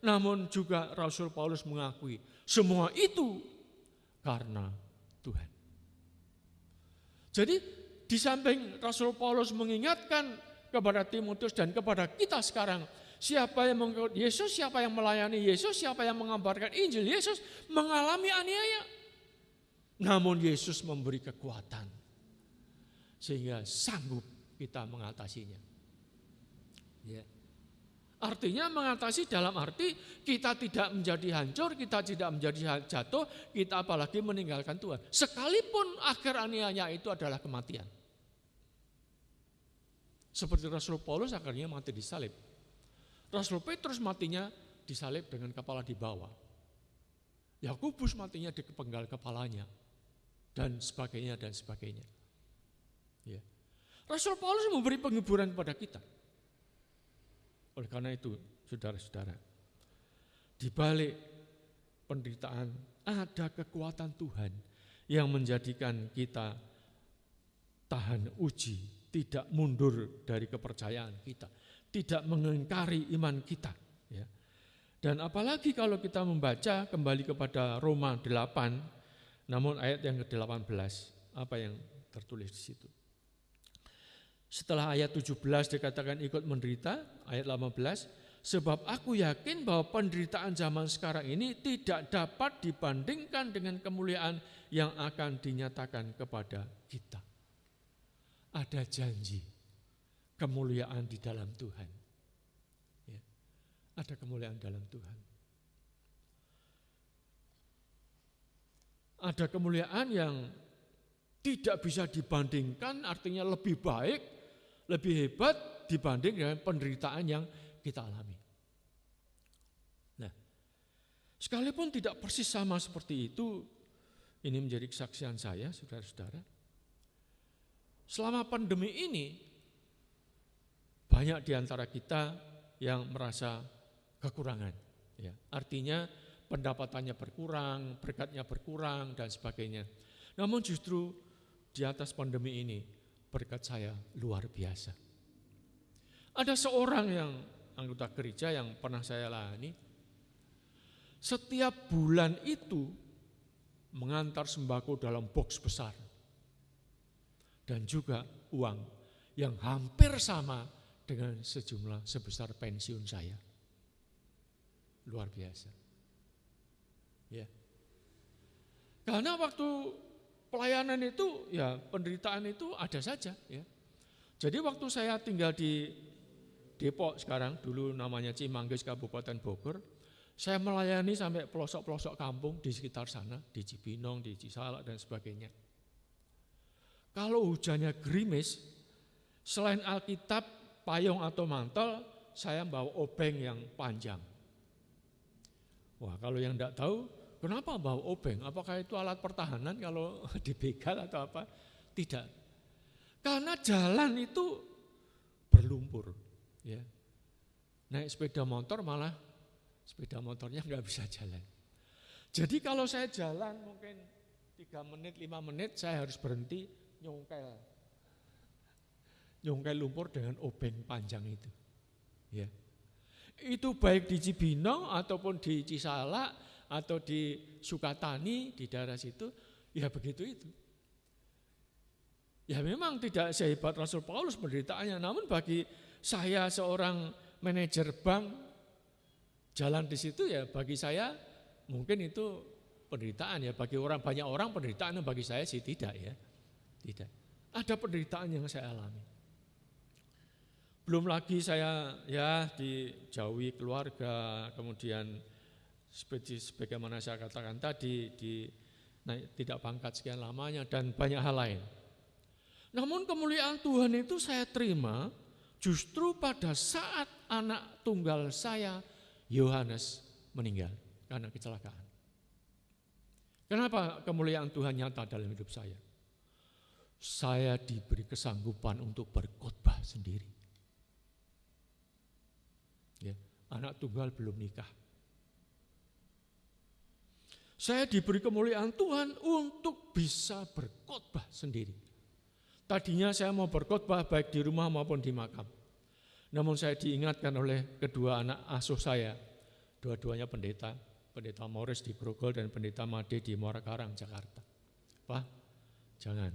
namun juga Rasul Paulus mengakui semua itu karena Tuhan. Jadi di samping Rasul Paulus mengingatkan kepada Timotius dan kepada kita sekarang, siapa yang mengikut Yesus, siapa yang melayani Yesus, siapa yang mengabarkan Injil Yesus mengalami aniaya. Namun Yesus memberi kekuatan sehingga sanggup kita mengatasinya. Ya. Artinya mengatasi dalam arti kita tidak menjadi hancur, kita tidak menjadi jatuh, kita apalagi meninggalkan Tuhan. Sekalipun akhir aniaya itu adalah kematian. Seperti Rasul Paulus akhirnya mati disalib. Rasul Petrus matinya disalib dengan kepala di bawah. Yakobus matinya dipenggal kepalanya. Dan sebagainya, dan sebagainya. Ya. Rasul Paulus memberi penghiburan kepada kita. Oleh karena itu, saudara-saudara, di balik penderitaan ada kekuatan Tuhan yang menjadikan kita tahan uji, tidak mundur dari kepercayaan kita, tidak mengingkari iman kita. Ya. Dan apalagi kalau kita membaca kembali kepada Roma 8, namun ayat yang ke-18, apa yang tertulis di situ? Setelah ayat 17 dikatakan ikut menderita, ayat 18, sebab aku yakin bahwa penderitaan zaman sekarang ini tidak dapat dibandingkan dengan kemuliaan yang akan dinyatakan kepada kita. Ada janji kemuliaan di dalam Tuhan. Ya, ada kemuliaan dalam Tuhan. Ada kemuliaan yang tidak bisa dibandingkan, artinya lebih baik, lebih hebat dibanding dengan penderitaan yang kita alami. Nah, sekalipun tidak persis sama seperti itu, ini menjadi kesaksian saya, saudara-saudara. Selama pandemi ini, banyak di antara kita yang merasa kekurangan. Ya, artinya pendapatannya berkurang, berkatnya berkurang, dan sebagainya. Namun justru di atas pandemi ini, berkat saya luar biasa. Ada seorang yang anggota gereja yang pernah saya layani, setiap bulan itu mengantar sembako dalam box besar. Dan juga uang yang hampir sama dengan sejumlah sebesar pensiun saya. Luar biasa. Ya. Karena waktu pelayanan itu, ya penderitaan itu ada saja. Ya. Jadi waktu saya tinggal di Depok sekarang, dulu namanya Cimanggis, Kabupaten Bogor, saya melayani sampai pelosok-pelosok kampung di sekitar sana, di Cibinong, di Cisalak, dan sebagainya. Kalau hujannya gerimis, selain Alkitab, payung atau mantel, saya bawa obeng yang panjang. Wah, kalau yang tidak tahu, kenapa bawa obeng? Apakah itu alat pertahanan kalau dibegal atau apa? Tidak. Karena jalan itu berlumpur. Ya. Naik sepeda motor malah sepeda motornya nggak bisa jalan. Jadi kalau saya jalan mungkin 3 menit, 5 menit, saya harus berhenti nyongkel lumpur dengan obeng panjang itu. Ya. Itu baik di Cibinong ataupun di Cisalak atau di Sukatani, di daerah situ, ya begitu itu. Ya memang tidak sehebat Rasul Paulus penderitaannya, namun bagi saya seorang manajer bank, jalan di situ ya bagi saya mungkin itu penderitaan ya, bagi banyak orang penderitaan, bagi saya sih tidak ya. Tidak. Ada penderitaan yang saya alami. Belum lagi saya ya dijauhi keluarga, kemudian sebagaimana saya katakan tadi, tidak pangkat sekian lamanya, dan banyak hal lain. Namun kemuliaan Tuhan itu saya terima justru pada saat anak tunggal saya, Yohanes, meninggal karena kecelakaan. Kenapa kemuliaan Tuhan nyata dalam hidup saya? Saya diberi kesanggupan untuk berkhotbah sendiri. Ya, anak tunggal belum nikah. Saya diberi kemuliaan Tuhan untuk bisa berkhotbah sendiri. Tadinya saya mau berkhotbah baik di rumah maupun di makam. Namun saya diingatkan oleh kedua anak asuh saya, dua-duanya pendeta Morris di Grogol dan pendeta Made di Muara Karang, Jakarta. Pak, jangan.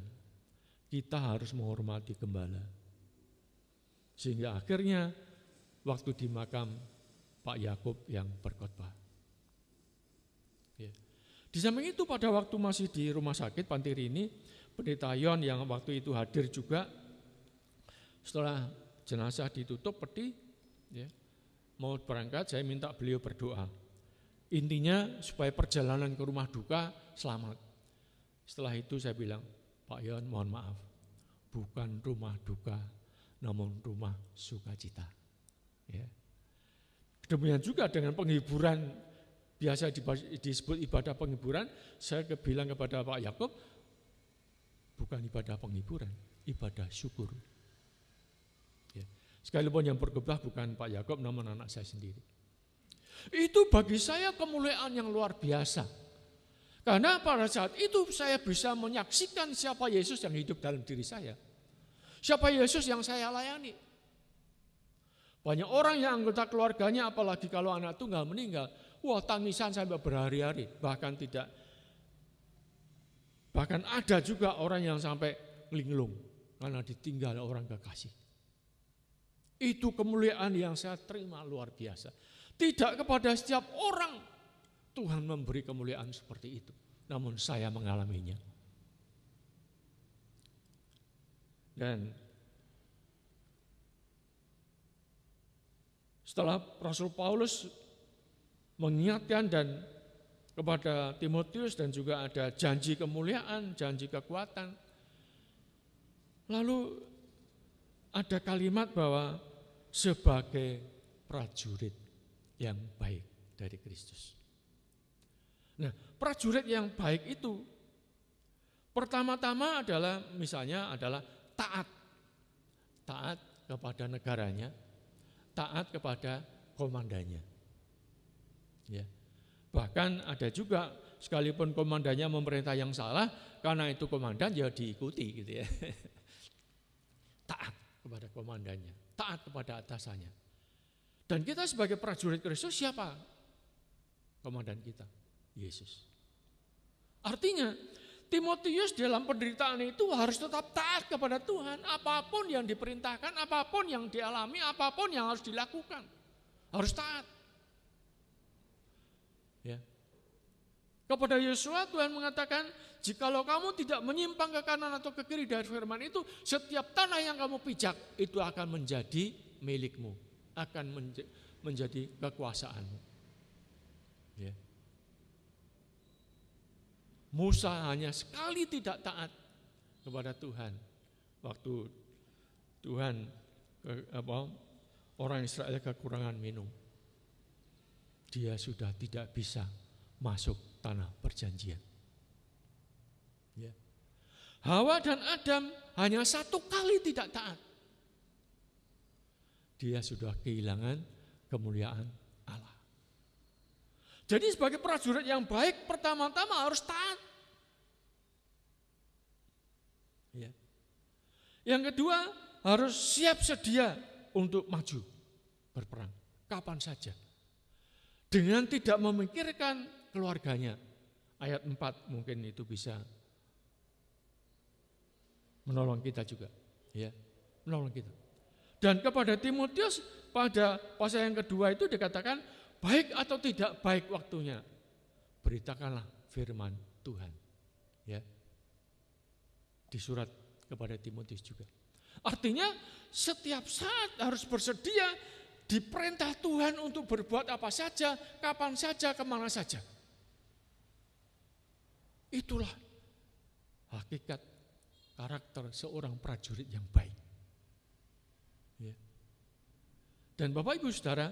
Kita harus menghormati gembala. Sehingga akhirnya waktu di makam Pak Yakub yang berkhotbah. Ya. Di samping itu pada waktu masih di rumah sakit Panti Rini, pendeta Yon yang waktu itu hadir juga, setelah jenazah ditutup peti, ya, mau berangkat, saya minta beliau berdoa. Intinya supaya perjalanan ke rumah duka selamat. Setelah itu saya bilang, Pak Yon mohon maaf, bukan rumah duka, namun rumah sukacita. Ya. Demikian juga dengan penghiburan, biasa disebut ibadah penghiburan, saya bilang kepada Pak Yakub, bukan ibadah penghiburan, ibadah syukur. Ya. Sekalipun yang berkhotbah bukan Pak Yakub, namun anak saya sendiri. Itu bagi saya kemuliaan yang luar biasa. Karena pada saat itu saya bisa menyaksikan siapa Yesus yang hidup dalam diri saya. Siapa Yesus yang saya layani. Banyak orang yang anggota keluarganya, apalagi kalau anak tunggal meninggal, wah tangisan sampai berhari-hari. Bahkan ada juga orang yang sampai linglung karena ditinggal orang kekasih. Itu kemuliaan yang saya terima luar biasa. Tidak kepada setiap orang Tuhan memberi kemuliaan seperti itu. Namun saya mengalaminya. Dan setelah Rasul Paulus mengingatkan dan kepada Timotius dan juga ada janji kemuliaan, janji kekuatan. Lalu ada kalimat bahwa sebagai prajurit yang baik dari Kristus. Nah, prajurit yang baik itu pertama-tama adalah misalnya adalah taat. Taat kepada negaranya, taat kepada komandannya. Ya. Bahkan ada juga sekalipun komandannya memerintah yang salah, karena itu komandan ya diikuti gitu ya. Taat kepada komandannya, taat kepada atasannya. Dan kita sebagai prajurit Kristus siapa? Komandan kita, Yesus. Artinya, Timotius dalam penderitaan itu harus tetap taat kepada Tuhan. Apapun yang diperintahkan, apapun yang dialami, apapun yang harus dilakukan. Harus taat. Ya. Kepada Yosua Tuhan mengatakan, jikalau kamu tidak menyimpang ke kanan atau ke kiri dari firman itu, setiap tanah yang kamu pijak itu akan menjadi milikmu. Akan menjadi kekuasaanmu. Ya. Musa hanya sekali tidak taat kepada Tuhan. Waktu Tuhan orang Israel kekurangan minum, dia sudah tidak bisa masuk tanah perjanjian. Ya. Hawa dan Adam hanya satu kali tidak taat. Dia sudah kehilangan kemuliaan Allah. Jadi sebagai prajurit yang baik, pertama-tama harus taat. Ya. Yang kedua, harus siap sedia untuk maju berperang, kapan saja. Dengan tidak memikirkan keluarganya. Ayat 4 mungkin itu bisa menolong kita juga. Ya, menolong kita. Dan kepada Timotius pada pasal yang kedua itu dikatakan baik atau tidak baik waktunya, beritakanlah firman Tuhan. Ya, di surat kepada Timotius juga. Artinya setiap saat harus bersedia diperintah Tuhan untuk berbuat apa saja, kapan saja, kemana saja. Itulah hakikat karakter seorang prajurit yang baik. Ya. Dan Bapak Ibu Saudara,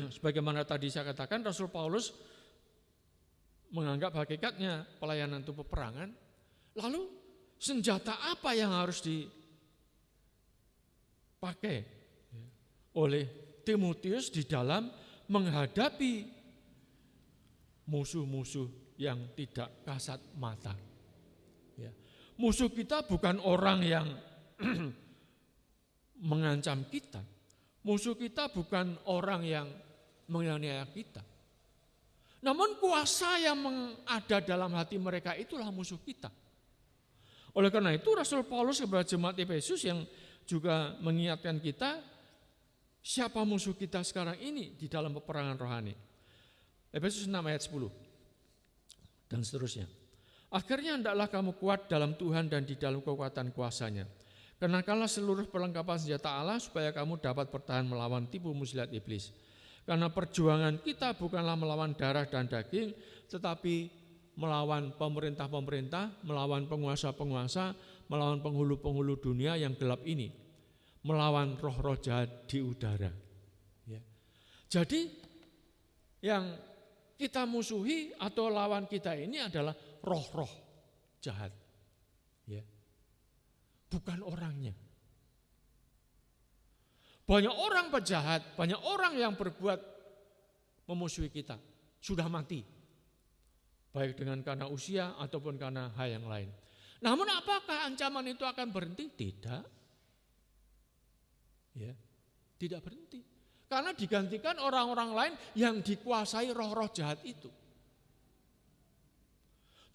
sebagaimana tadi saya katakan, Rasul Paulus menganggap hakikatnya pelayanan itu peperangan. Lalu senjata apa yang harus dipakai oleh Timotius di dalam menghadapi musuh-musuh yang tidak kasat mata? Ya. Musuh kita bukan orang yang mengancam kita. Musuh kita bukan orang yang menganiaya kita. Namun kuasa yang ada dalam hati mereka itulah musuh kita. Oleh karena itu Rasul Paulus kepada jemaat Efesus yang juga mengingatkan kita siapa musuh kita sekarang ini di dalam peperangan rohani. Efesus 6 ayat 10 dan seterusnya. Akhirnya hendaklah kamu kuat dalam Tuhan dan di dalam kekuatan kuasanya. Kenakanlah seluruh perlengkapan senjata Allah supaya kamu dapat bertahan melawan tipu muslihat iblis. Karena perjuangan kita bukanlah melawan darah dan daging, tetapi melawan pemerintah-pemerintah, melawan penguasa-penguasa, melawan penghulu-penghulu dunia yang gelap ini, melawan roh-roh jahat di udara. Ya. Jadi yang kita musuhi atau lawan kita ini adalah roh-roh jahat. Ya. Bukan orangnya. Banyak orang penjahat, banyak orang yang berbuat memusuhi kita, sudah mati. Baik dengan karena usia ataupun karena hal yang lain. Namun apakah ancaman itu akan berhenti? Tidak. Ya, tidak berhenti. Karena digantikan orang-orang lain yang dikuasai roh-roh jahat itu.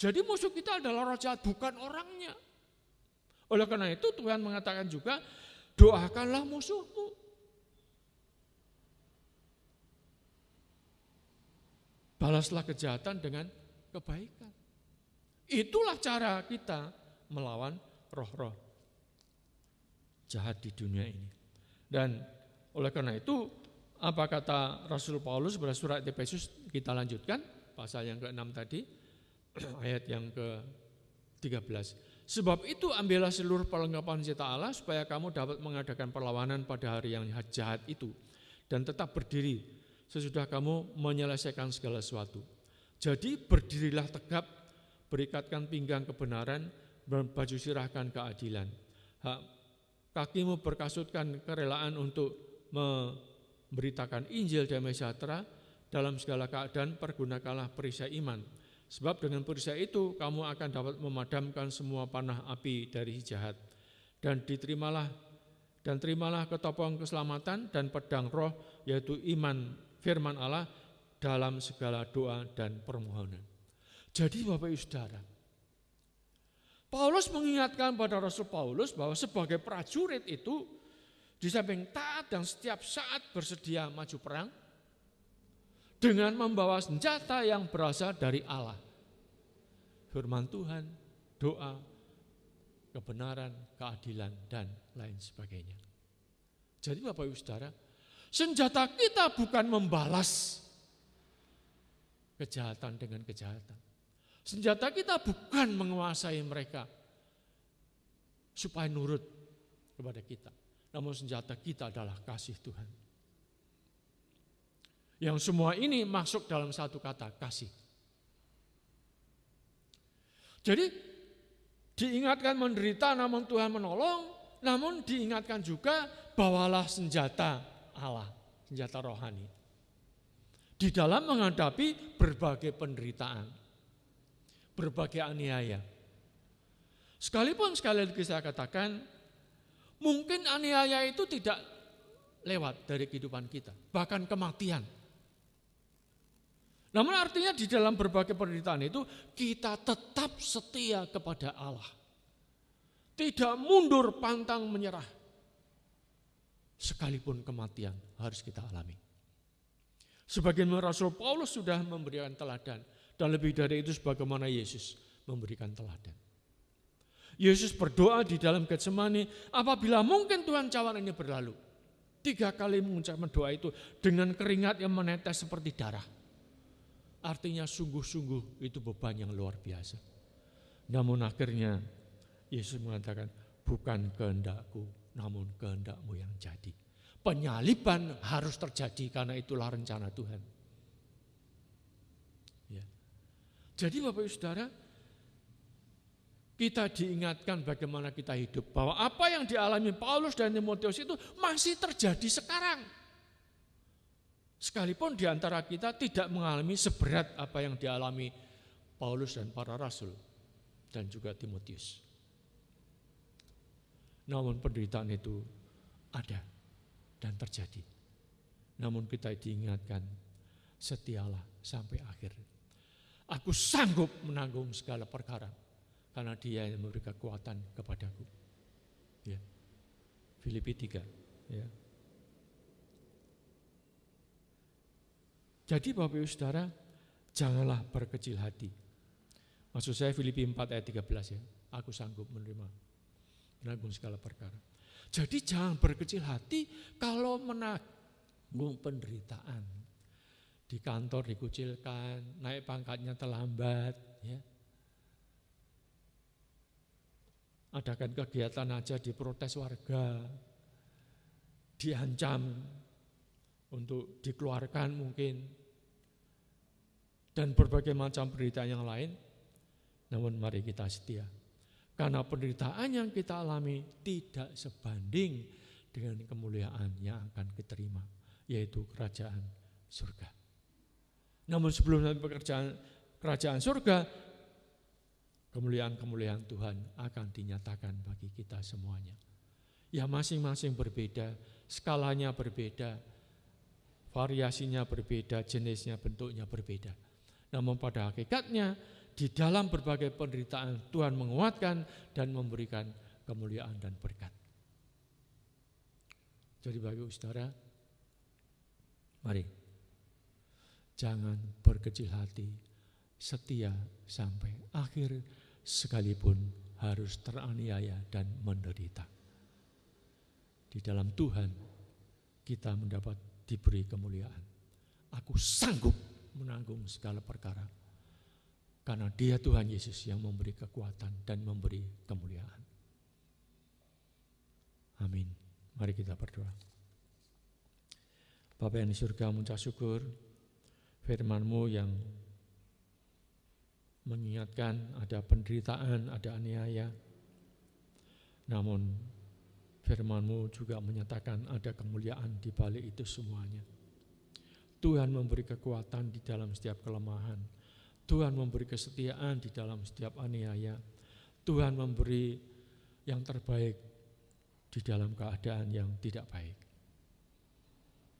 Jadi musuh kita adalah roh jahat, bukan orangnya. Oleh karena itu Tuhan mengatakan juga, doakanlah musuhmu. Balaslah kejahatan dengan kebaikan. Itulah cara kita melawan roh-roh jahat di dunia ini. Dan oleh karena itu, apa kata Rasul Paulus pada surat Efesus, kita lanjutkan, pasal yang ke-6 tadi, ayat yang ke-13. Sebab itu ambillah seluruh perlengkapan senjata Allah supaya kamu dapat mengadakan perlawanan pada hari yang jahat itu dan tetap berdiri sesudah kamu menyelesaikan segala sesuatu. Jadi berdirilah tegap, berikatkan pinggang kebenaran, berbaju sirahkan keadilan. Kakimu berkasutkan kerelaan untuk memberitakan Injil damai sejahtera, dalam segala keadaan pergunakanlah perisai iman. Sebab dengan perisai itu kamu akan dapat memadamkan semua panah api dari jahat. Dan terimalah ketopong keselamatan dan pedang roh, yaitu iman firman Allah dalam segala doa dan permohonan. Jadi Bapak Ibu Saudara, Paulus mengingatkan pada Rasul Paulus bahwa sebagai prajurit itu di samping taat dan setiap saat bersedia maju perang, dengan membawa senjata yang berasal dari Allah. Firman Tuhan, doa, kebenaran, keadilan, dan lain sebagainya. Jadi Bapak Ibu Saudara, senjata kita bukan membalas kejahatan dengan kejahatan. Senjata kita bukan menguasai mereka supaya nurut kepada kita. Namun senjata kita adalah kasih Tuhan. Yang semua ini masuk dalam satu kata, kasih. Jadi diingatkan menderita namun Tuhan menolong, namun diingatkan juga bawalah senjata Allah, senjata rohani. Di dalam menghadapi berbagai penderitaan, berbagai aniaya. Sekalipun sekali lagi saya katakan, mungkin aniaya itu tidak lewat dari kehidupan kita, bahkan kematian. Namun artinya di dalam berbagai penderitaan itu kita tetap setia kepada Allah. Tidak mundur pantang menyerah. Sekalipun kematian harus kita alami. Sebagaimana Rasul Paulus sudah memberikan teladan. Dan lebih dari itu sebagaimana Yesus memberikan teladan. Yesus berdoa di dalam Getsemani, apabila mungkin Tuhan cawan ini berlalu. 3 kali mengucapkan doa itu dengan keringat yang menetes seperti darah. Artinya sungguh-sungguh itu beban yang luar biasa. Namun akhirnya Yesus mengatakan, bukan kehendakku, namun kehendakmu yang jadi. Penyaliban harus terjadi karena itulah rencana Tuhan. Ya. Jadi Bapak Ibu Saudara, kita diingatkan bagaimana kita hidup. Bahwa apa yang dialami Paulus dan Timotius itu masih terjadi sekarang. Sekalipun di antara kita tidak mengalami seberat apa yang dialami Paulus dan para rasul dan juga Timotius. Namun penderitaan itu ada dan terjadi. Namun kita diingatkan, setialah sampai akhir. Aku sanggup menanggung segala perkara karena Dia yang memberi kekuatan kepadaku. Ya. Filipi 3. Ya. Jadi Bapak Ibu Saudara, janganlah berkecil hati. Maksud saya Filipi 4 ayat 13 ya. Aku sanggup menanggung segala perkara. Jadi jangan berkecil hati kalau menanggung penderitaan. Di kantor dikucilkan, naik pangkatnya terlambat, ya. Adakan kegiatan aja diprotes warga, diancam untuk dikeluarkan mungkin, dan berbagai macam penderitaan yang lain. Namun mari kita setia, karena penderitaan yang kita alami tidak sebanding dengan kemuliaan yang akan diterima, yaitu kerajaan surga. Namun sebelum sampai kerajaan surga, kemuliaan-kemuliaan Tuhan akan dinyatakan bagi kita semuanya. Ya masing-masing berbeda, skalanya berbeda, variasinya berbeda, jenisnya, bentuknya berbeda. Namun pada hakikatnya, di dalam berbagai penderitaan Tuhan menguatkan dan memberikan kemuliaan dan berkat. Jadi bagi saudara, mari jangan berkecil hati, setia sampai akhir sekalipun harus teraniaya dan menderita. Di dalam Tuhan kita diberi kemuliaan. Aku sanggup menanggung segala perkara karena Dia Tuhan Yesus yang memberi kekuatan dan memberi kemuliaan. Amin. Mari kita berdoa. Bapa yang di surga, mengucap syukur firman-Mu yang mengingatkan ada penderitaan, ada aniaya. Namun firman-Mu juga menyatakan ada kemuliaan di balik itu semuanya. Tuhan memberi kekuatan di dalam setiap kelemahan. Tuhan memberi kesetiaan di dalam setiap aniaya. Tuhan memberi yang terbaik di dalam keadaan yang tidak baik.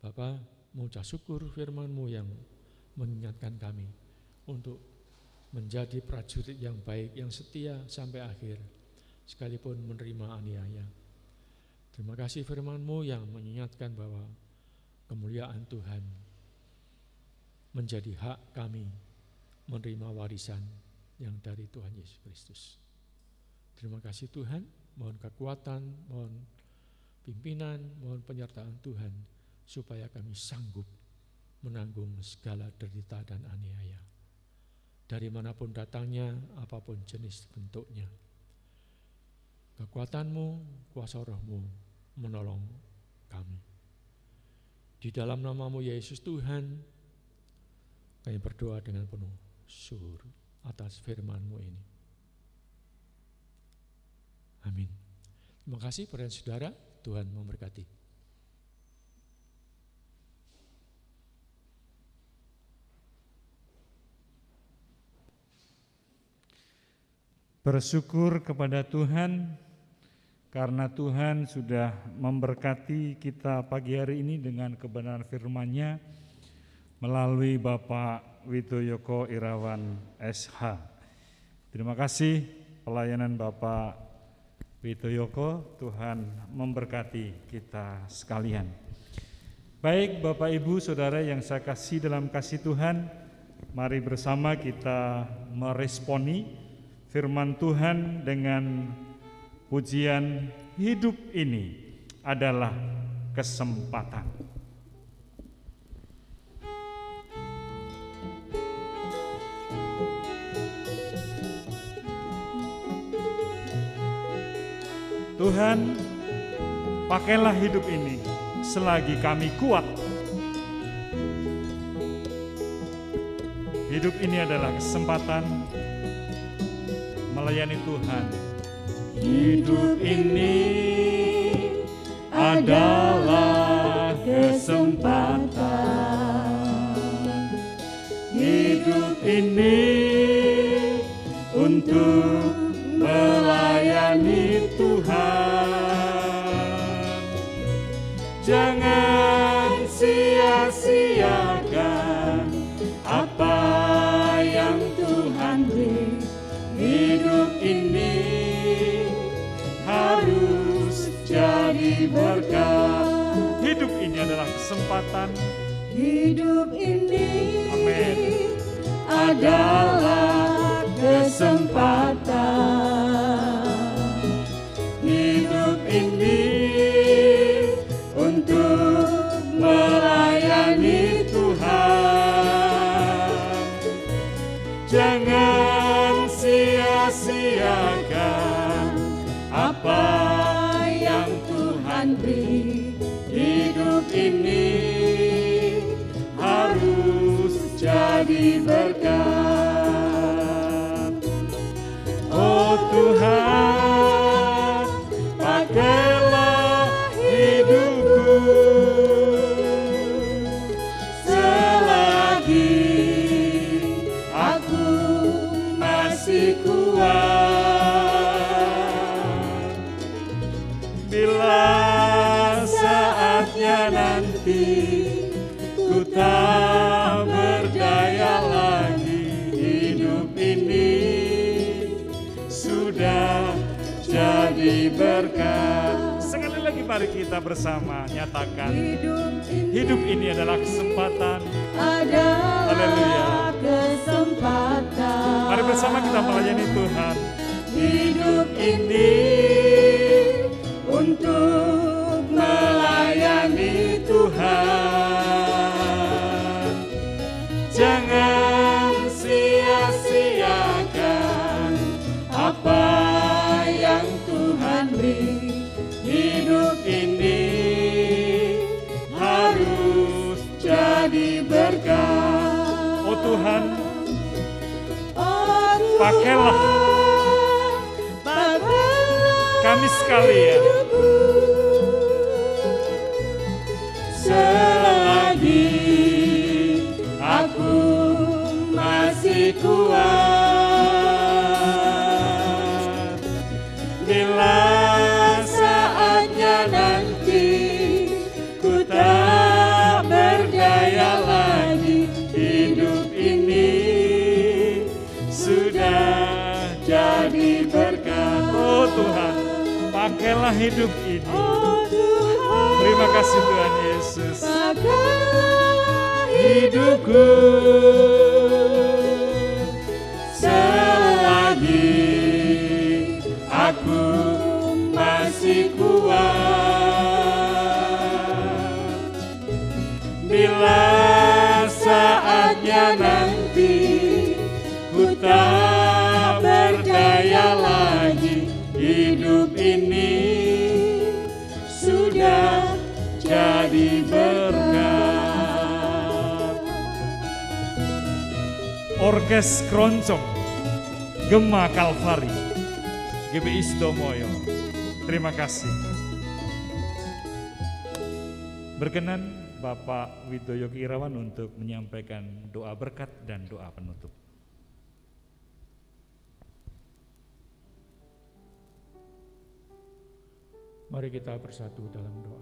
Bapa, mengucap syukur firman-Mu yang mengingatkan kami untuk menjadi prajurit yang baik, yang setia sampai akhir, sekalipun menerima aniaya. Terima kasih firman-Mu yang mengingatkan bahwa kemuliaan Tuhan menjadi hak kami menerima warisan yang dari Tuhan Yesus Kristus. Terima kasih Tuhan, mohon kekuatan, mohon pimpinan, mohon penyertaan Tuhan, supaya kami sanggup menanggung segala derita dan aniaya. Dari manapun datangnya, apapun jenis bentuknya. Kekuatan-Mu, kuasa Roh-Mu menolong kami. Di dalam nama-Mu Yesus Tuhan, kami berdoa dengan penuh syukur atas firman-Mu ini. Amin. Terima kasih para saudara, Tuhan memberkati. Bersyukur kepada Tuhan karena Tuhan sudah memberkati kita pagi hari ini dengan kebenaran firman-Nya melalui Bapak Widoyoko Irawan SH. Terima kasih pelayanan Bapak Widoyoko, Tuhan memberkati kita sekalian. Baik Bapak Ibu Saudara yang saya kasih dalam kasih Tuhan, mari bersama kita meresponi firman Tuhan dengan pujian hidup ini adalah kesempatan. Tuhan, pakailah hidup ini selagi kami kuat. Hidup ini adalah kesempatan melayani Tuhan. Hidup ini adalah kesempatan. Hidup ini untuk melayani Tuhan. Tuhan beri, hidup ini harus jadi berkat. Hidup ini adalah kesempatan. Hidup ini Amin. adalah kesempatan. Hidup ini untuk melayani Tuhan. Jangan sia-siakan apa yang Tuhan beri. Hidup ini harus jadi berkat. Oh Tuhan, pakailah hidupku selagi aku masih kuat. Bila saatnya nanti ku tak berdaya lagi, hidup ini sudah jadi berkat. Sekali lagi mari kita bersama nyatakan, Hidup hidup ini adalah kesempatan. Haleluya. adalah kesempatan. Mari bersama kita melayani Tuhan. Hidup ini untuk melayani Tuhan. Jangan sia-siakan apa yang Tuhan beri. Hidup ini harus jadi berkat. Oh Tuhan, Oh Tuhan, pakailah pakailah kami sekalian hidupku selagi aku masih kuat. Bila saatnya nanti ku tak berdaya lagi, hidup ini sudah jadi berkat. Oh Tuhan, pakailah hidup ini. Oh Tuhan, Terima kasih Tuhan Yesus. pakailah hidupku selagi aku masih kuat. Bila saatnya nanti ku tak berdaya lagi, hidup ini sudah jadi berkat. Orkes Keroncong Gema Kalvari GBI Sidomoyo, terima kasih. Berkenan Bapak Widoyo Irawan untuk menyampaikan doa berkat dan doa penutup. Mari kita bersatu dalam doa.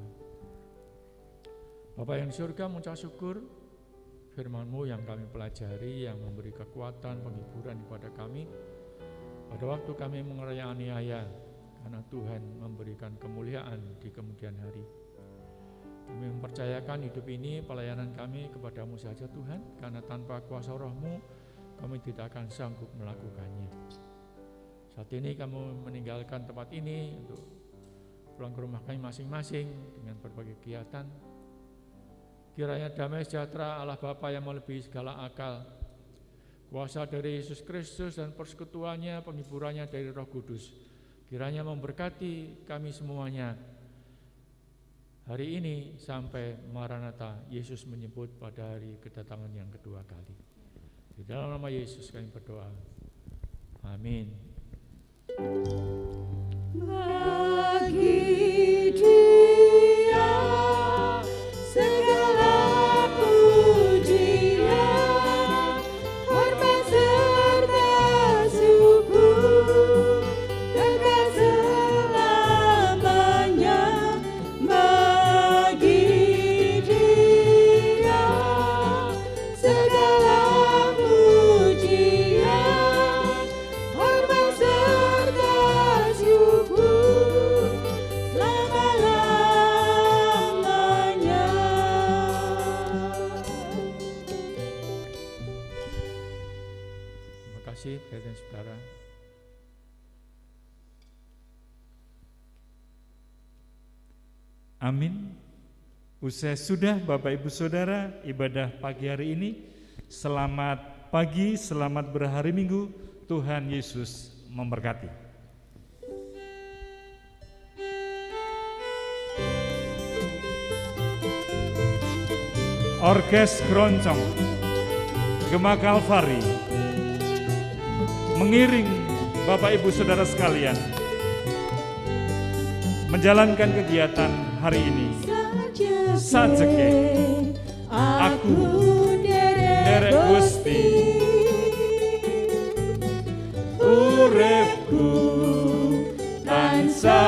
Bapa yang di surga, mengucap syukur firman-Mu yang kami pelajari, yang memberi kekuatan, penghiburan kepada kami pada waktu kami menganiaya, karena Tuhan memberikan kemuliaan di kemudian hari. Kami mempercayakan hidup ini, pelayanan kami kepadamu saja Tuhan, karena tanpa kuasa Roh-Mu kami tidak akan sanggup melakukannya. Saat ini kami meninggalkan tempat ini untuk pulang ke rumah kami masing-masing dengan berbagai kegiatan. Kiranya damai sejahtera Allah Bapa yang melebihi segala akal, kuasa dari Yesus Kristus dan persekutuannya, penghiburannya dari Roh Kudus, kiranya memberkati kami semuanya hari ini sampai Maranatha, Yesus menyebut pada hari kedatangan yang kedua kali. Di dalam nama Yesus kami berdoa. Amin. Bagi Dia segala pujian, hormat serta syukur, kekal selamanya. Bagi Dia segala pujian, saudara. Amin. Usai sudah Bapak Ibu Saudara ibadah pagi hari ini. Selamat pagi, selamat berhari Minggu. Tuhan Yesus memberkati. Orkes Keroncong Gema Kalvari mengiring Bapak Ibu Saudara sekalian menjalankan kegiatan hari ini. Sajeke aku derek Gusti, uripku tansah